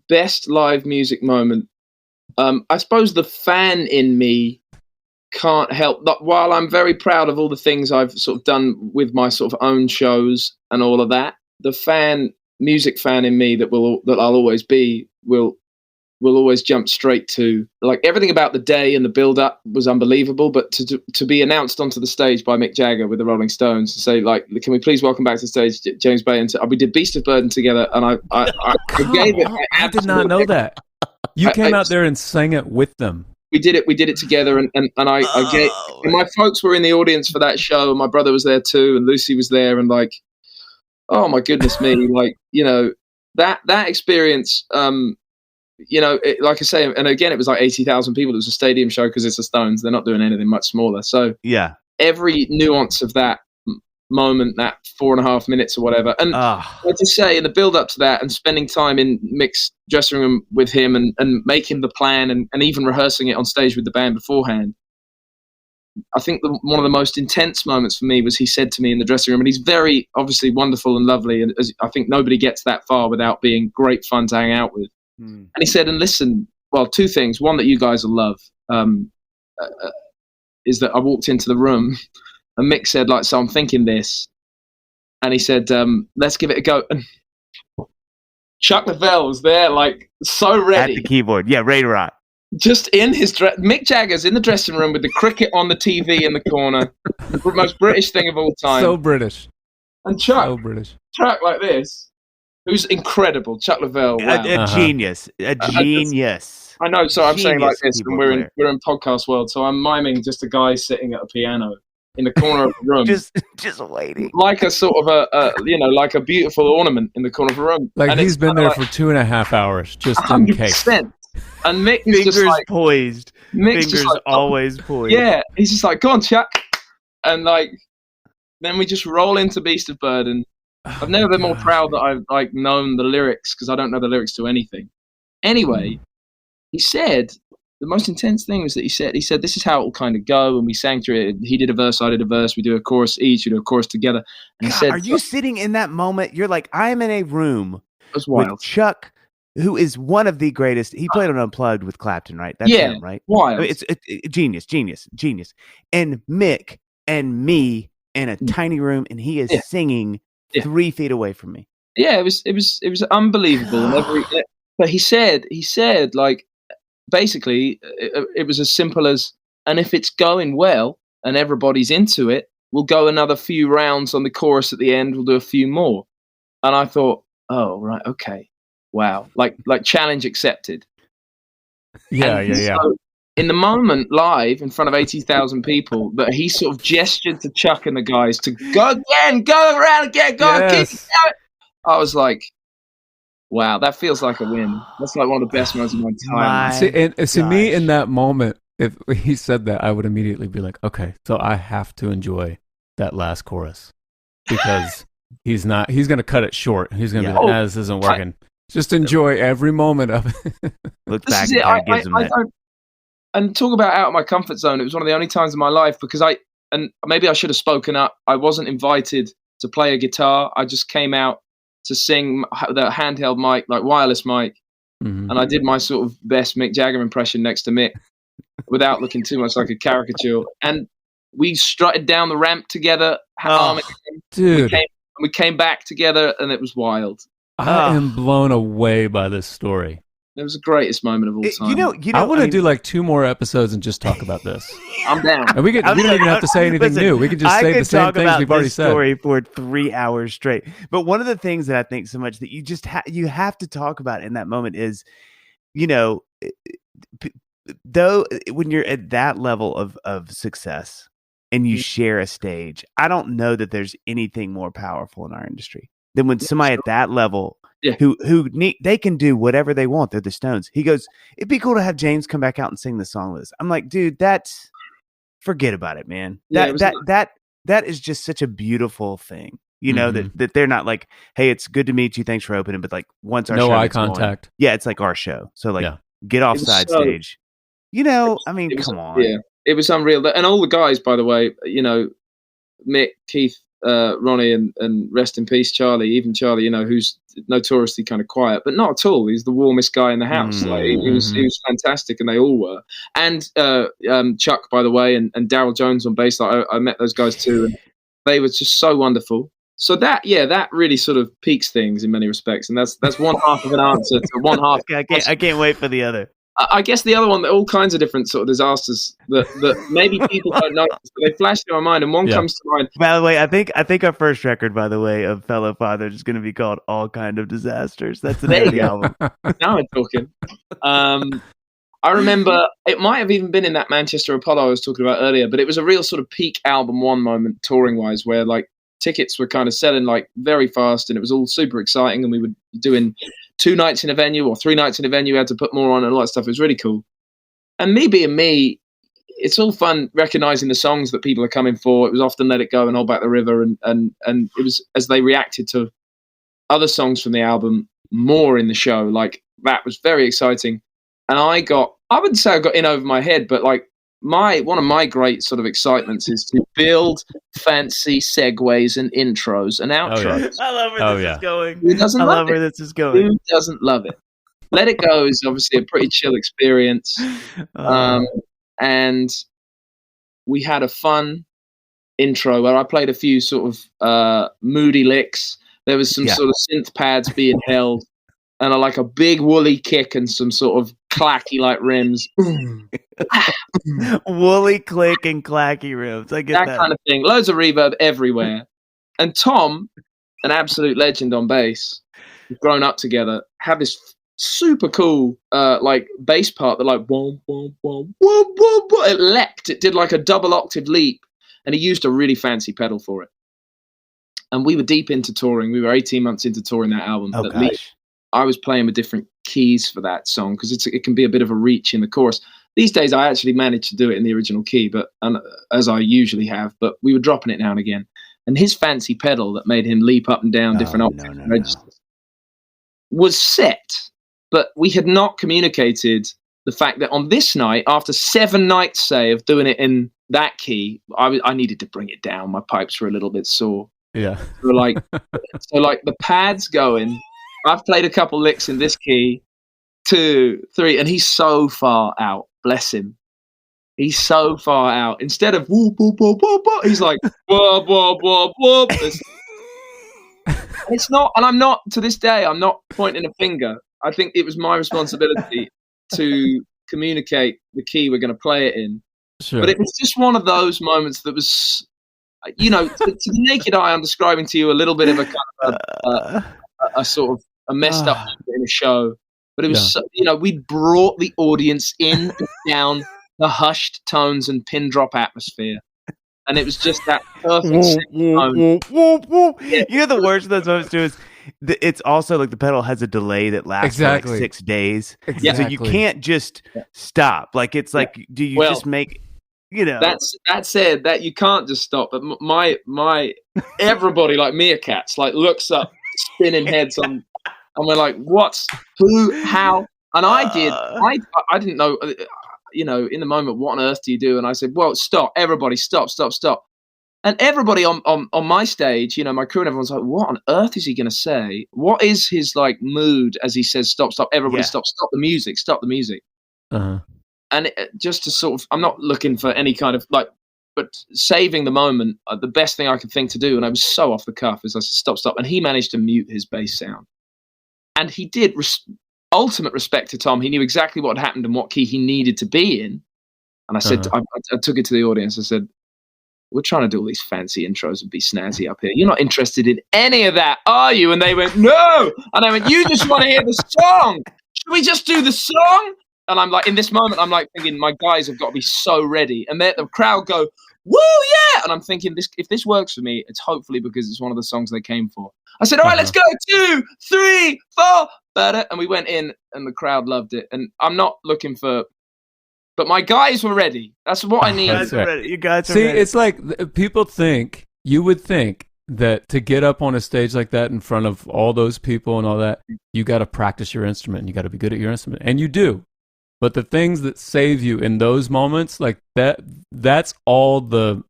Speaker 3: Best live music moment. I suppose the fan in me can't help that. While I'm very proud of all the things I've sort of done with my sort of own shows and all of that, the music fan in me that I'll always be will always jump straight to, like, everything about the day and the build up was unbelievable, but to be announced onto the stage by Mick Jagger with the Rolling Stones and say, like, can we please welcome back to the stage James Bay, and we did Beast of Burden together, and I gave it.
Speaker 2: I did not know that. You came out there and sang it with them.
Speaker 3: We did it together, and I gave. And my folks were in the audience for that show, and my brother was there too, and Lucy was there, and like, oh my goodness me, like, you know, that experience, like I say, and again, it was like 80,000 people. It was a stadium show because it's the Stones; they're not doing anything much smaller. So
Speaker 1: yeah,
Speaker 3: every nuance of that moment, that 4.5 minutes or whatever, and I just say in the build up to that, and spending time in Mick's dressing room with him, and making the plan, and even rehearsing it on stage with the band beforehand. I think one of the most intense moments for me was he said to me in the dressing room, and he's very obviously wonderful and lovely, and I think nobody gets that far without being great fun to hang out with. And he said, and listen, well, two things. One that you guys will love is that I walked into the room and Mick said, like, so I'm thinking this. And he said, let's give it a go. And Chuck Leavell was there, like, so ready.
Speaker 1: At the keyboard. Yeah, ready to rock.
Speaker 3: Just in his Mick Jagger's in the dressing room with the cricket on the TV in the corner. The most British thing of all time.
Speaker 2: So British.
Speaker 3: And Chuck.
Speaker 2: So British.
Speaker 3: Chuck like this. Who's incredible. Chuck Leavell. Wow.
Speaker 1: A genius. A genius.
Speaker 3: I know, so I'm saying like this, and we're
Speaker 1: player.
Speaker 3: in podcast world, so I'm miming just a guy sitting at a piano in the corner of the room.
Speaker 1: just waiting.
Speaker 3: Like a sort of like a beautiful ornament in the corner of the room.
Speaker 2: Like,
Speaker 3: and
Speaker 2: he's been there for 2.5 hours, just in case.
Speaker 3: 100%. And Mick is
Speaker 1: Fingers
Speaker 3: just like,
Speaker 1: poised.
Speaker 3: Mick's
Speaker 1: Fingers
Speaker 3: just like,
Speaker 1: always poised.
Speaker 3: Yeah, he's just like, go on, Chuck. And like, then we just roll into Beast of Burden. I've never been more proud that I've like known the lyrics, because I don't know the lyrics to anything. Anyway, he said the most intense thing was that he said this is how it will kind of go, and we sang through it. He did a verse, I did a verse. We do a chorus each. We do a chorus together. And he said,
Speaker 1: are you sitting in that moment? You're like, I'm in a room with Chuck, who is one of the greatest. He played on Unplugged with Clapton, right? That's him, right?
Speaker 3: Wild.
Speaker 1: I mean, it's genius. And Mick, and me in a tiny room, and he is singing 3 feet away from me.
Speaker 3: Yeah, it was unbelievable. But he said like, basically it was as simple as, and if it's going well and everybody's into it, we'll go another few rounds on the chorus at the end. We'll do a few more. And I thought, oh, right, okay, wow, like challenge accepted.
Speaker 2: Yeah.
Speaker 3: So in the moment, live in front of 80,000 people, that he sort of gestured to Chuck and the guys to go again, go around again, go keep going. I was like, wow, that feels like a win. That's like one of the best moments of my time.
Speaker 2: See, me in that moment, if he said that, I would immediately be like, okay, so I have to enjoy that last chorus, because he's going to cut it short. He's going to be like, nah, this isn't working. Just enjoy every moment of it.
Speaker 1: Look back and gives him that.
Speaker 3: And talk about out of my comfort zone. It was one of the only times in my life, because maybe I should have spoken up. I wasn't invited to play a guitar. I just came out to sing the handheld mic, like wireless mic. And I did my sort of best Mick Jagger impression next to Mick without looking too much like a caricature. And we strutted down the ramp together.
Speaker 2: Dude.
Speaker 3: We came back together, and it was wild.
Speaker 2: I am blown away by this story.
Speaker 3: It was the greatest moment of all time.
Speaker 1: You know,
Speaker 2: I want to do like 2 more episodes and just talk about this.
Speaker 3: I'm down.
Speaker 2: And we don't even have to say anything new. We can just say the same things we've already said.
Speaker 1: Story for 3 hours straight. But one of the things that I think so much that you just you have to talk about in that moment is, you know, though when you're at that level of success and you share a stage, I don't know that there's anything more powerful in our industry than when somebody at that level.
Speaker 3: Yeah.
Speaker 1: Who they can do whatever they want. They're the Stones. He goes, it'd be cool to have James come back out and sing the song with us. I'm like, dude, forget about it, man. That is just such a beautiful thing. You know, that they're not like, hey, it's good to meet you. Thanks for opening. But like once our show
Speaker 2: no eye
Speaker 1: gets going,
Speaker 2: contact.
Speaker 1: yeah, it's like our show. So like get off side stage. You know, I mean, come on.
Speaker 3: Yeah, it was unreal. And all the guys, by the way, you know, Mick, Keith, Ronnie, and rest in peace, Charlie. Even Charlie, you know, who's notoriously kind of quiet, but not at all. He's the warmest guy in the house. Like he was fantastic, and they all were. And Chuck, by the way, and Daryl Jones on bass. Like I met those guys too, and they were just so wonderful. So that really sort of peaks things in many respects, and that's one half of an answer to one half.
Speaker 1: I can't wait for the other.
Speaker 3: I guess the other one, all kinds of different sort of disasters that maybe people don't know, but they flash through my mind, and one comes to mind.
Speaker 1: By the way, I think our first record, by the way, of Fellow Fathers is going to be called All Kind of Disasters. That's the name of the album.
Speaker 3: Now we're talking. I remember it might have even been in that Manchester Apollo I was talking about earlier, but it was a real sort of peak album one moment touring wise, where like tickets were kind of selling like very fast, and it was all super exciting, and we were doing 2 nights in a venue or 3 nights in a venue. We had to put more on and all that stuff. It was really cool. And me being me, it's all fun recognizing the songs that people are coming for. It was often Let It Go and Hold Back the River, and it was as they reacted to other songs from the album more in the show. Like that was very exciting. And I wouldn't say I got in over my head, but like one of my great sort of excitements is to build fancy segues and intros and outros.
Speaker 1: I love where this is going.
Speaker 3: Who doesn't love
Speaker 1: where this is going.
Speaker 3: Who doesn't love it? Let It Go is obviously a pretty chill experience. And we had a fun intro where I played a few sort of moody licks. There was some sort of synth pads being held, and like a big woolly kick and some sort of clacky like rims.
Speaker 1: Woolly click and clacky rims. I get that
Speaker 3: kind of thing. Loads of reverb everywhere. And Tom, an absolute legend on bass, we've grown up together, had this super cool like bass part that like boom, boom, boom, boom, boom, boom. It leapt. It did like a double octave leap, and he used a really fancy pedal for it. And we were deep into touring. We were 18 months into touring that album.
Speaker 1: Oh,
Speaker 3: at least I was playing with different keys for that song because it can be a bit of a reach in the chorus. These days, I actually managed to do it in the original key, but as I usually have. But we were dropping it now and again. And his fancy pedal that made him leap up and down different octave registers was set. But we had not communicated the fact that on this night, after 7 nights, say, of doing it in that key, I needed to bring it down. My pipes were a little bit sore.
Speaker 2: Yeah.
Speaker 3: So like the pad's going. I've played a couple licks in this key, 2, 3, and he's so far out. Bless him. He's so far out. Instead of whoop, whoop, whoop, whoop, whoop, he's like, whoop, whoop, whoop, whoop. It's not, and I'm not, to this day, I'm not pointing a finger. I think it was my responsibility to communicate the key we're going to play it in.
Speaker 2: Sure.
Speaker 3: But it was just one of those moments that was, to the naked eye, I'm describing to you a little bit of a kind of a sort of a messed up in a show. But it was, we brought the audience in and down the hushed tones and pin drop atmosphere. And it was just that perfect moment.
Speaker 1: Yeah. You know, the worst of those moments too is it's also like the pedal has a delay that lasts for like 6 days.
Speaker 2: Exactly.
Speaker 1: So you can't just stop. Like, it's like, do you just make,
Speaker 3: That said, that you can't just stop. But my everybody, like meerkats, like looks up, spinning heads on, and we're like, what, who, how? And I didn't know, in the moment, what on earth do you do? And I said, well, stop, everybody, stop. And everybody on my stage, my crew and everyone's like, what on earth is he going to say? What is his like mood as he says, stop, everybody stop the music.
Speaker 2: Uh-huh.
Speaker 3: And just to sort of, I'm not looking for any kind of like, but saving the moment, the best thing I could think to do, and I was so off the cuff, is I said, stop. And he managed to mute his bass sound. And he did, ultimate respect to Tom. He knew exactly what had happened and what key he needed to be in. And I said, I took it to the audience. I said, we're trying to do all these fancy intros and be snazzy up here. You're not interested in any of that, are you? And they went, no. And I went, you just want to hear the song. Should we just do the song? And I'm like, in this moment, I'm like thinking, my guys have got to be so ready. And the crowd go, woo, yeah. And I'm thinking, if this works for me, it's hopefully because it's one of the songs they came for. I said, all right, let's go. 2, 3, 4. Better. And we went in and the crowd loved it. And I'm not looking for, but my guys were ready. That's what I need.
Speaker 1: You guys are ready. You guys are
Speaker 2: See,
Speaker 1: ready.
Speaker 2: it's like people you would think that to get up on a stage like that in front of all those people and all that, you got to practice your instrument and you got to be good at your instrument. And you do. But the things that save you in those moments, like that's all the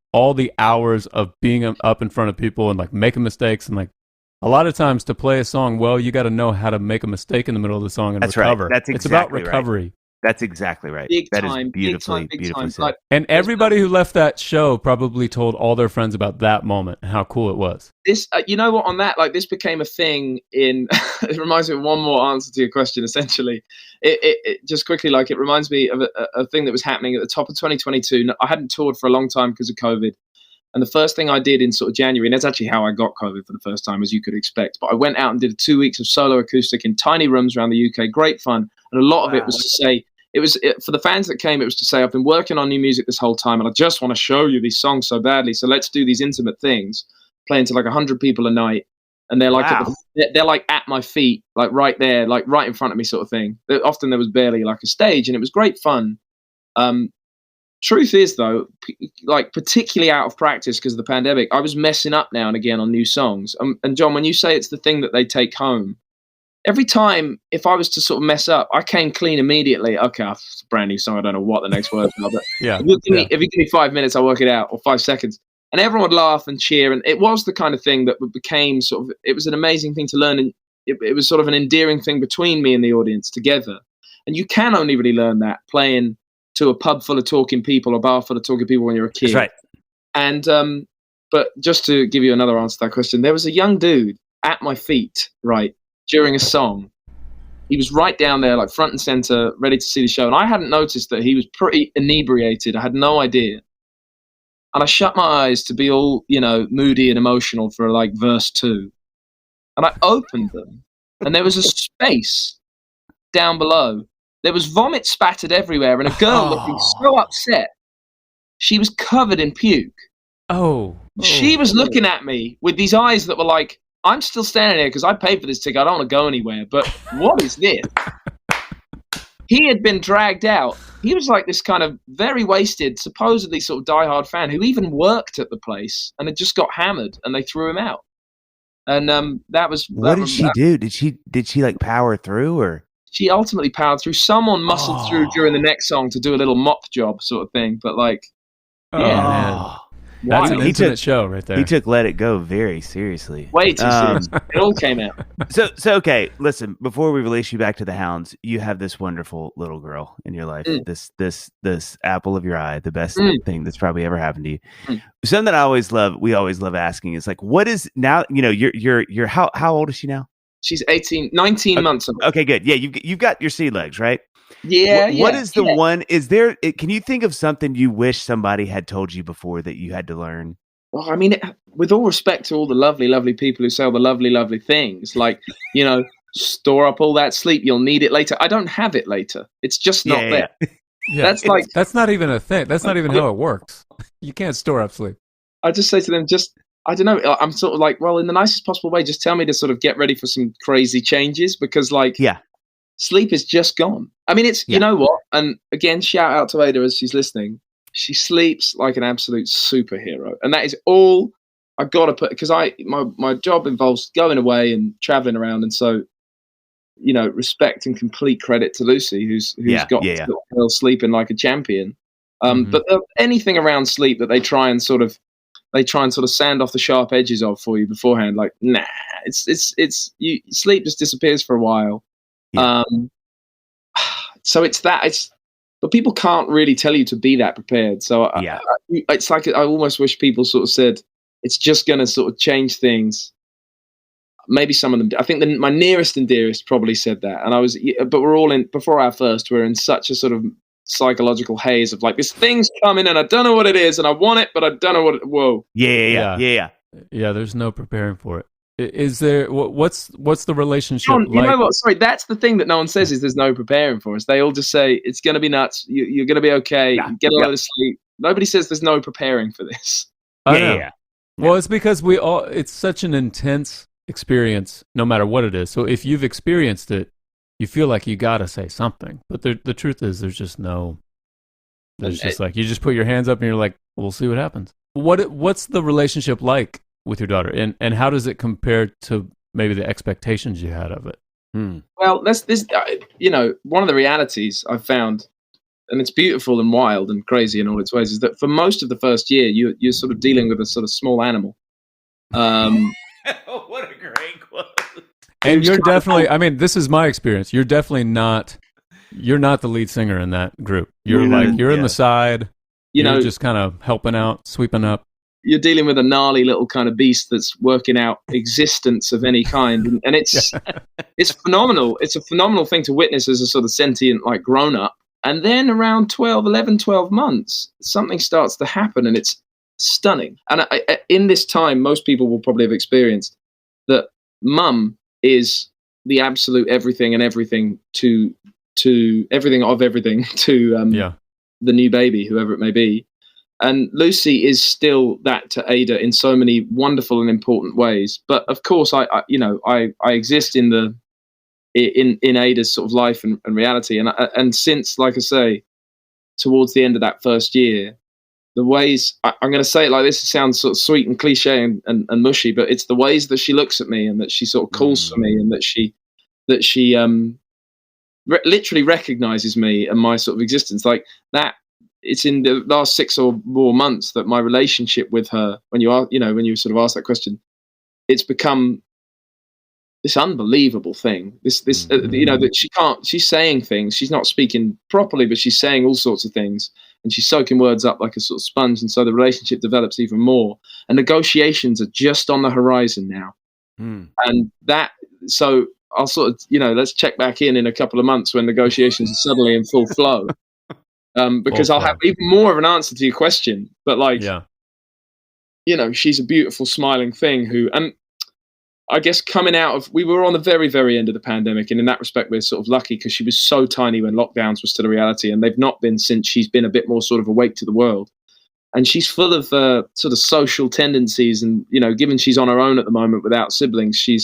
Speaker 2: hours of being up in front of people and like making mistakes. And like a lot of times to play a song well, you got to know how to make a mistake in the middle of the song and recover.
Speaker 1: Right.
Speaker 2: It's about recovery.
Speaker 1: Right. That's exactly right.
Speaker 3: Big
Speaker 1: That
Speaker 3: time,
Speaker 1: is beautifully said.
Speaker 3: Like,
Speaker 2: and everybody who left that show probably told all their friends about that moment and how cool it was.
Speaker 3: This, you know what, on that, like this became a thing in, it reminds me of one more answer to your question, essentially. It just quickly, like it reminds me of a thing that was happening at the top of 2022. I hadn't toured for a long time because of COVID. And the first thing I did in sort of January, and that's actually how I got COVID for the first time, as you could expect. But I went out and did 2 weeks of solo acoustic in tiny rooms around the UK. Great fun. And a lot of it was to say, for the fans that came, it was to say, I've been working on new music this whole time and I just want to show you these songs so badly. So let's do these intimate things, playing to like 100 people a night. And they're like, they're like at my feet, like right there, like right in front of me sort of thing. Often there was barely like a stage and it was great fun. Truth is though, like particularly out of practice because of the pandemic, I was messing up now and again on new songs. And John, when you say it's the thing that they take home, every time, if I was to sort of mess up, I came clean immediately. Okay, it's a brand new song. I don't know what the next words are, but if you give me 5 minutes, I'll work it out, or 5 seconds. And everyone would laugh and cheer. And it was the kind of thing that became sort of, it was an amazing thing to learn. And it was sort of an endearing thing between me and the audience together. And you can only really learn that playing to a pub full of talking people, a bar full of talking people when you're a kid.
Speaker 1: That's right.
Speaker 3: And, but just to give you another answer to that question, there was a young dude at my feet, right, during a song. He was right down there, like front and center, ready to see the show. And I hadn't noticed that he was pretty inebriated. I had no idea. And I shut my eyes to be all, moody and emotional for like verse 2. And I opened them and there was a space down below. There was vomit spattered everywhere and a girl looking so upset. She was covered in puke. She was looking at me with these eyes that were like, I'm still standing here because I paid for this ticket. I don't want to go anywhere. But what is this? He had been dragged out. He was like this kind of very wasted, supposedly sort of diehard fan who even worked at the place and had just got hammered and they threw him out. And that was...
Speaker 1: What did she do? Did she like power through or...
Speaker 3: She ultimately powered through. Someone muscled through during the next song to do a little mop job sort of thing. But like, yeah.
Speaker 2: That's an intimate show right there.
Speaker 1: He took Let It Go very seriously.
Speaker 3: Way too serious. It all came out.
Speaker 1: So okay, listen, before we release you back to the hounds, you have this wonderful little girl in your life. This apple of your eye, the best thing that's probably ever happened to you. Something that we always love asking is like, what is now, you're how old is she now?
Speaker 3: She's 19 months old.
Speaker 1: Okay, good. Yeah, you've got your sea legs, right?
Speaker 3: Yeah.
Speaker 1: What is the one? Is there? Can you think of something you wish somebody had told you before that you had to learn?
Speaker 3: Well, I mean, with all respect to all the lovely, lovely people who say all the lovely, lovely things, like, store up all that sleep. You'll need it later. I don't have it later. It's just not there.
Speaker 2: Yeah. That's not even a thing. That's not even how it works. You can't store up sleep.
Speaker 3: I just say to them, I don't know. I'm sort of like, well, in the nicest possible way, just tell me to sort of get ready for some crazy changes because, sleep is just gone. I mean, you know what? And again, shout out to Ada as she's listening. She sleeps like an absolute superhero. And that is all I've got to put, because my job involves going away and traveling around. And so, respect and complete credit to Lucy, who's got girl sleeping like a champion. But anything around sleep that they try and sort of sand off the sharp edges of for you beforehand, like, nah, sleep just disappears for a while. Yeah. So but people can't really tell you to be that prepared. So it's like, I almost wish people sort of said, it's just going to sort of change things. Maybe some of them, I think my nearest and dearest probably said that. And but we're all before our first, we're in such a sort of psychological haze of like, this thing's coming and I don't know what it is and I want it, but I don't know whoa.
Speaker 2: Yeah. There's no preparing for it. Is there, what's the relationship like?
Speaker 3: You know what? Sorry, that's the thing that no one says is there's no preparing for us. They all just say, it's going to be nuts. You're going to be okay. Get a lot of sleep. Nobody says there's no preparing for this.
Speaker 2: Yeah. Well, it's because it's such an intense experience, no matter what it is. So if you've experienced it, you feel like you got to say something. But the truth is there's just like, you just put your hands up and you're like, we'll see what happens. What's the relationship like with your daughter, and how does it compare to maybe the expectations you had of it?
Speaker 3: Well, that's this. One of the realities I've found, and it's beautiful and wild and crazy in all its ways, is that for most of the first year, you're sort of dealing with a sort of small animal.
Speaker 1: What a great quote!
Speaker 2: And you're definitely. I mean, this is my experience. You're definitely not. You're not the lead singer in that group. You're you're in the side. You're just kind of helping out, sweeping up.
Speaker 3: You're dealing with a gnarly little kind of beast that's working out existence of any kind. And it's phenomenal. It's a phenomenal thing to witness as a sort of sentient, like, grown-up. And then around 12 months, something starts to happen and it's stunning. And in this time, most people will probably have experienced that mum is the absolute everything and everything to everything of everything to the new baby, whoever it may be. And Lucy is still that to Ada in so many wonderful and important ways. But of course, I exist in Ada's sort of life and reality. And since, like I say, towards the end of that first year, the ways I'm going to say it like this, it sounds sort of sweet and cliche and mushy, but it's the ways that she looks at me and that she sort of calls for me and that she literally recognizes me and my sort of existence like that. It's in the last 6 or more months that my relationship with her, when you sort of ask that question, it's become this unbelievable thing. That she's saying things. She's not speaking properly, but she's saying all sorts of things, and she's soaking words up like a sort of sponge. And so the relationship develops even more. And negotiations are just on the horizon now. And so I'll sort of, let's check back in a couple of months when negotiations are suddenly in full flow. Because I'll have even more of an answer to your question, but she's a beautiful smiling thing and I guess we were on the very, very end of the pandemic. And in that respect, we're sort of lucky because she was so tiny when lockdowns were still a reality, and they've not been since she's been a bit more sort of awake to the world. And she's full of sort of social tendencies. And, given she's on her own at the moment without siblings, she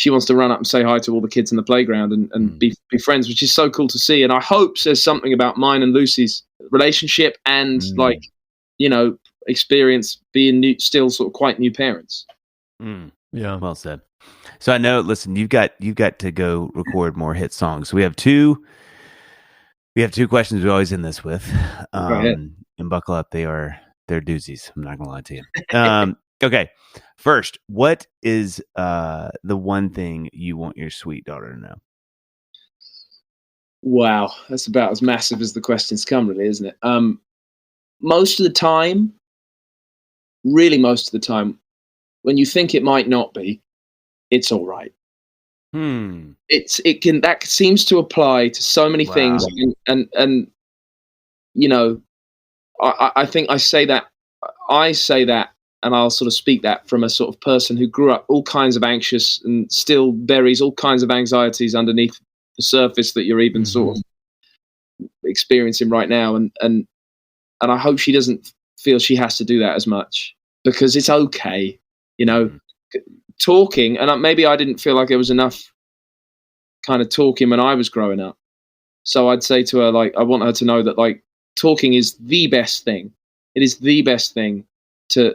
Speaker 3: wants to run up and say hi to all the kids in the playground and be friends, which is so cool to see. And I hope says something about mine and Lucy's relationship and experience being still sort of quite new parents.
Speaker 2: Yeah.
Speaker 1: Well said. So I know, listen, you've got to go record more hit songs. So we have two questions we always end this with. And buckle up. They are they're doozies. I'm not gonna lie to you. Okay, first, what is the one thing you want your sweet daughter to know?
Speaker 3: Wow, that's about as massive as the questions come, really, isn't it? Most of the time, really most of the time, when you think it might not be, it's all right. That seems to apply to so many things, and you know, I think I say that, and I'll sort of speak that from a sort of person who grew up all kinds of anxious and still buries all kinds of anxieties underneath the surface that you're even sort of experiencing right now, and I hope she doesn't feel she has to do that as much, because it's okay, you know. Talking, and maybe I didn't feel like there was enough kind of talking when I was growing up, so I'd say to her, like, I want her to know that, like, talking is the best thing. It is the best thing to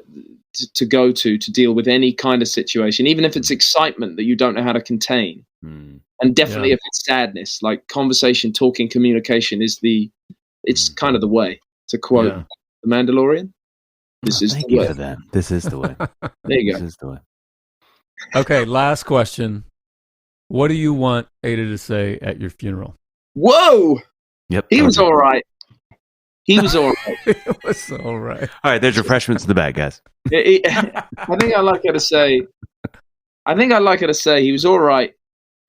Speaker 3: go to deal with any kind of situation, even if it's excitement that you don't know how to contain. And definitely if it's sadness, like conversation, talking, communication is it's kind of the way, to quote The Mandalorian. This is
Speaker 1: thank
Speaker 3: the
Speaker 1: you
Speaker 3: way.
Speaker 1: for that. This is the way.
Speaker 3: There you go.
Speaker 1: This is the way.
Speaker 2: Okay, last question. What do you want Ada to say at your funeral?
Speaker 3: Whoa!
Speaker 1: Yep.
Speaker 3: He was all right. He was all right.
Speaker 2: It was all right.
Speaker 1: All right, there's refreshments in the bag, guys.
Speaker 3: I think I'd like her to say he was all right,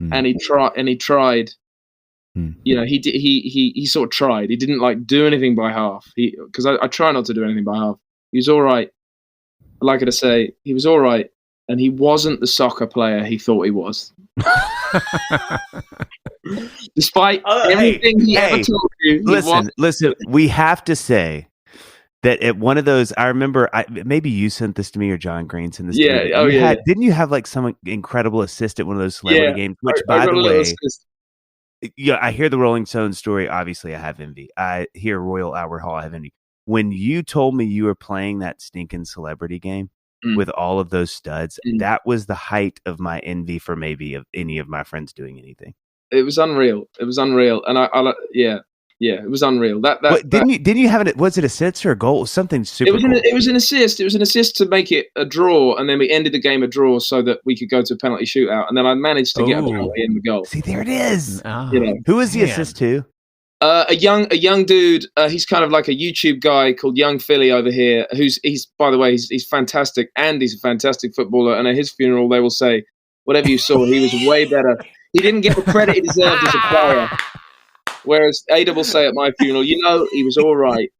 Speaker 3: and he tried. You know, he sort of tried. He didn't like do anything by half. Because I try not to do anything by half. He was all right. I'd like her to say he was all right, and he wasn't the soccer player he thought he was. Despite everything he ever told you.
Speaker 1: Listen, we have to say that at one of those, I remember, maybe you sent this to me or John Green sent this to me. Didn't you have like some incredible assist at one of those celebrity games? Which, by the way, I hear the Rolling Stones story. Obviously, I have envy. I hear Royal Albert Hall. I have envy. When you told me you were playing that stinking celebrity game with all of those studs, that was the height of my envy for maybe of any of my friends doing anything.
Speaker 3: It was unreal. It was unreal, and it was unreal.
Speaker 1: Didn't you have it? Was it assist or a goal? Something super.
Speaker 3: It was an assist. It was an assist to make it a draw, and then we ended the game a draw so that we could go to a penalty shootout. And then I managed to get a penalty in the goal.
Speaker 1: See, there it is.
Speaker 3: You know,
Speaker 1: who was the assist to?
Speaker 3: A young dude. He's kind of like a YouTube guy called Young Philly over here. He's by the way, he's fantastic, and he's a fantastic footballer. And at his funeral, they will say, whatever you saw, he was way better. He didn't get the credit he deserved as a player. Whereas Ada will say at my funeral, he was all right.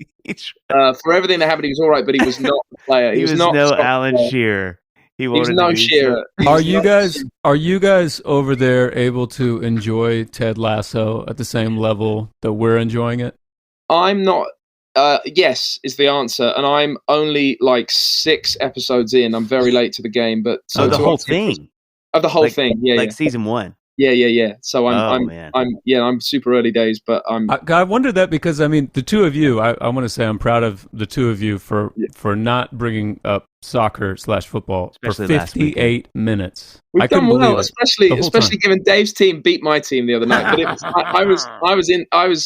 Speaker 3: For everything that happened, he was all right, but he was not a player.
Speaker 1: He was
Speaker 3: not
Speaker 1: no Alan Shearer. He
Speaker 3: was no Shearer.
Speaker 2: Are you guys over there able to enjoy Ted Lasso at the same level that we're enjoying it?
Speaker 3: I'm not. Yes, is the answer, and I'm only like 6 episodes in. I'm very late to the game, but
Speaker 1: the whole thing.
Speaker 3: Of the whole thing, yeah,
Speaker 1: season 1.
Speaker 3: Yeah. So I'm super early days, but
Speaker 2: I wonder that because I mean the two of you. I want to say I'm proud of the two of you for not bringing up soccer/football for 58 minutes.
Speaker 3: We've done well, especially given Dave's team beat my team the other night. But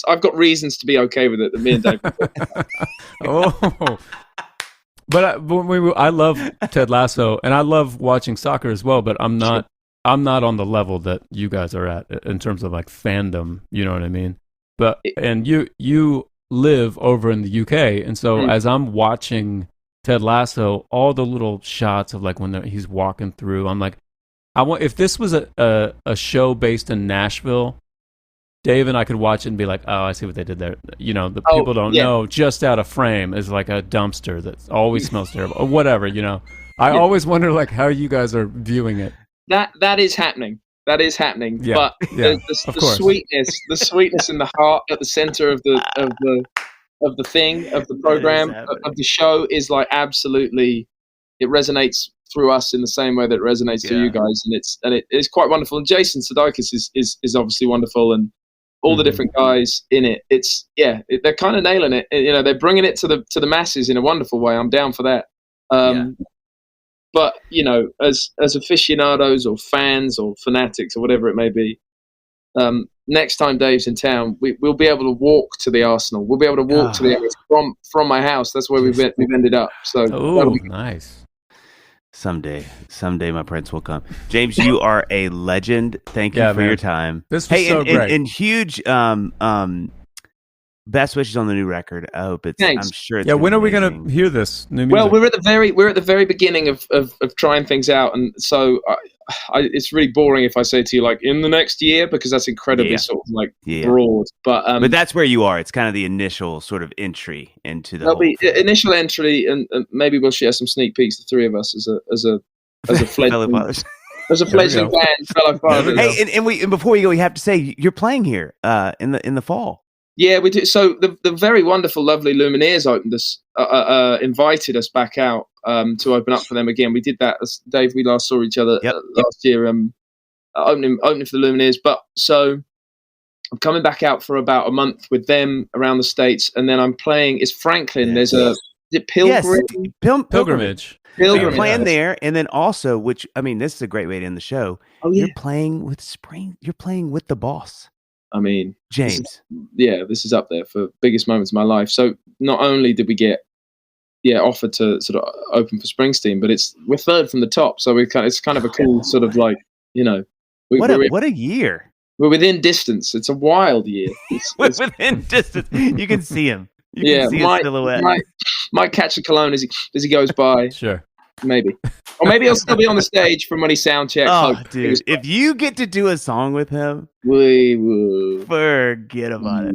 Speaker 3: I've got reasons to be okay with it. That me and Dave.
Speaker 2: But I love Ted Lasso and I love watching soccer as well. But I'm not on the level that you guys are at in terms of like fandom, you know what I mean? But and you live over in the UK, and so as I'm watching Ted Lasso, all the little shots of like when he's walking through, I'm like, if this was a show based in Nashville, Dave and I could watch it and be like, oh, I see what they did there. You know, the people don't know just out of frame is like a dumpster that always smells terrible or whatever, you know. I always wonder like how you guys are viewing it.
Speaker 3: That is happening. That is happening.
Speaker 2: Yeah,
Speaker 3: but the sweetness in the heart at the center of the program of the show is like absolutely. It resonates through us in the same way that it resonates to you guys, and it's quite wonderful. And Jason Sudeikis is obviously wonderful, and all the different guys in it. They're kind of nailing it. You know, they're bringing it to the masses in a wonderful way. I'm down for that. But, you know, as aficionados or fans or fanatics or whatever it may be, none next time Dave's in town, we'll be able to walk to the Arsenal. We'll be able to walk to the Emirates from my house. That's where we've ended up. So
Speaker 2: that'll be nice.
Speaker 5: Someday, my prince will come. James, you are a legend. Thank you for your time.
Speaker 2: This was so great.
Speaker 5: And huge best wishes on the new record. I hope it's.
Speaker 3: Thanks.
Speaker 5: I'm sure it's.
Speaker 2: Yeah, when are we
Speaker 5: amazing.
Speaker 2: going to hear this new music?
Speaker 3: Well, we're at the very beginning of trying things out, and so it's really boring if I say to you like in the next year, because that's incredibly sort of like broad. But
Speaker 5: that's where you are. It's kind of the initial sort of entry into the.
Speaker 3: There'll be initial entry, and maybe we'll share some sneak peeks, the three of us as a fledgling as a fledgling band, fellow fathers.
Speaker 5: Hey, and before we go, we have to say you're playing here in the fall.
Speaker 3: Yeah, we do. So the very wonderful, lovely Lumineers invited us back out to open up for them again. We did that, Dave. We last saw each other last year, opening for the Lumineers. But so I'm coming back out for about a month with them around the States, and then I'm playing. It's Franklin. There's
Speaker 5: Pilgrimage. You're playing there, and then also, which I mean, this is a great way to end the show. Oh, yeah. You're playing with Spring. You're playing with the boss.
Speaker 3: I mean,
Speaker 5: James.
Speaker 3: This is up there for biggest moments of my life. So not only did we get offered to sort of open for Springsteen, but we're third from the top. So it's kind of a cool sort of like,
Speaker 5: what a year.
Speaker 3: We're within distance. It's a wild year.
Speaker 5: We're within distance. You can see him. You can see his silhouette.
Speaker 3: Might catch a cologne as he goes by.
Speaker 2: Sure.
Speaker 3: Maybe. Or maybe he'll still be on the stage from when he sound checks.
Speaker 5: Oh, dude. If you get to do a song with him,
Speaker 3: we will.
Speaker 5: Forget about it.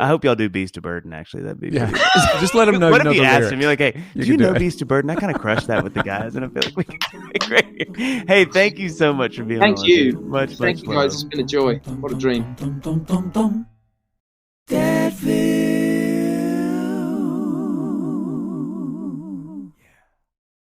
Speaker 5: I hope y'all do Beast of Burden, actually. That'd be
Speaker 2: just let him know.
Speaker 5: What
Speaker 2: if
Speaker 5: you asked him? You're like, hey, do you know Beast of Burden? I kind of crushed that with the guys, and I feel like we can do it great. Hey, thank you so much for being on.
Speaker 3: Thank you.
Speaker 5: Much
Speaker 3: Thank you, guys. It's been a joy. What a dream.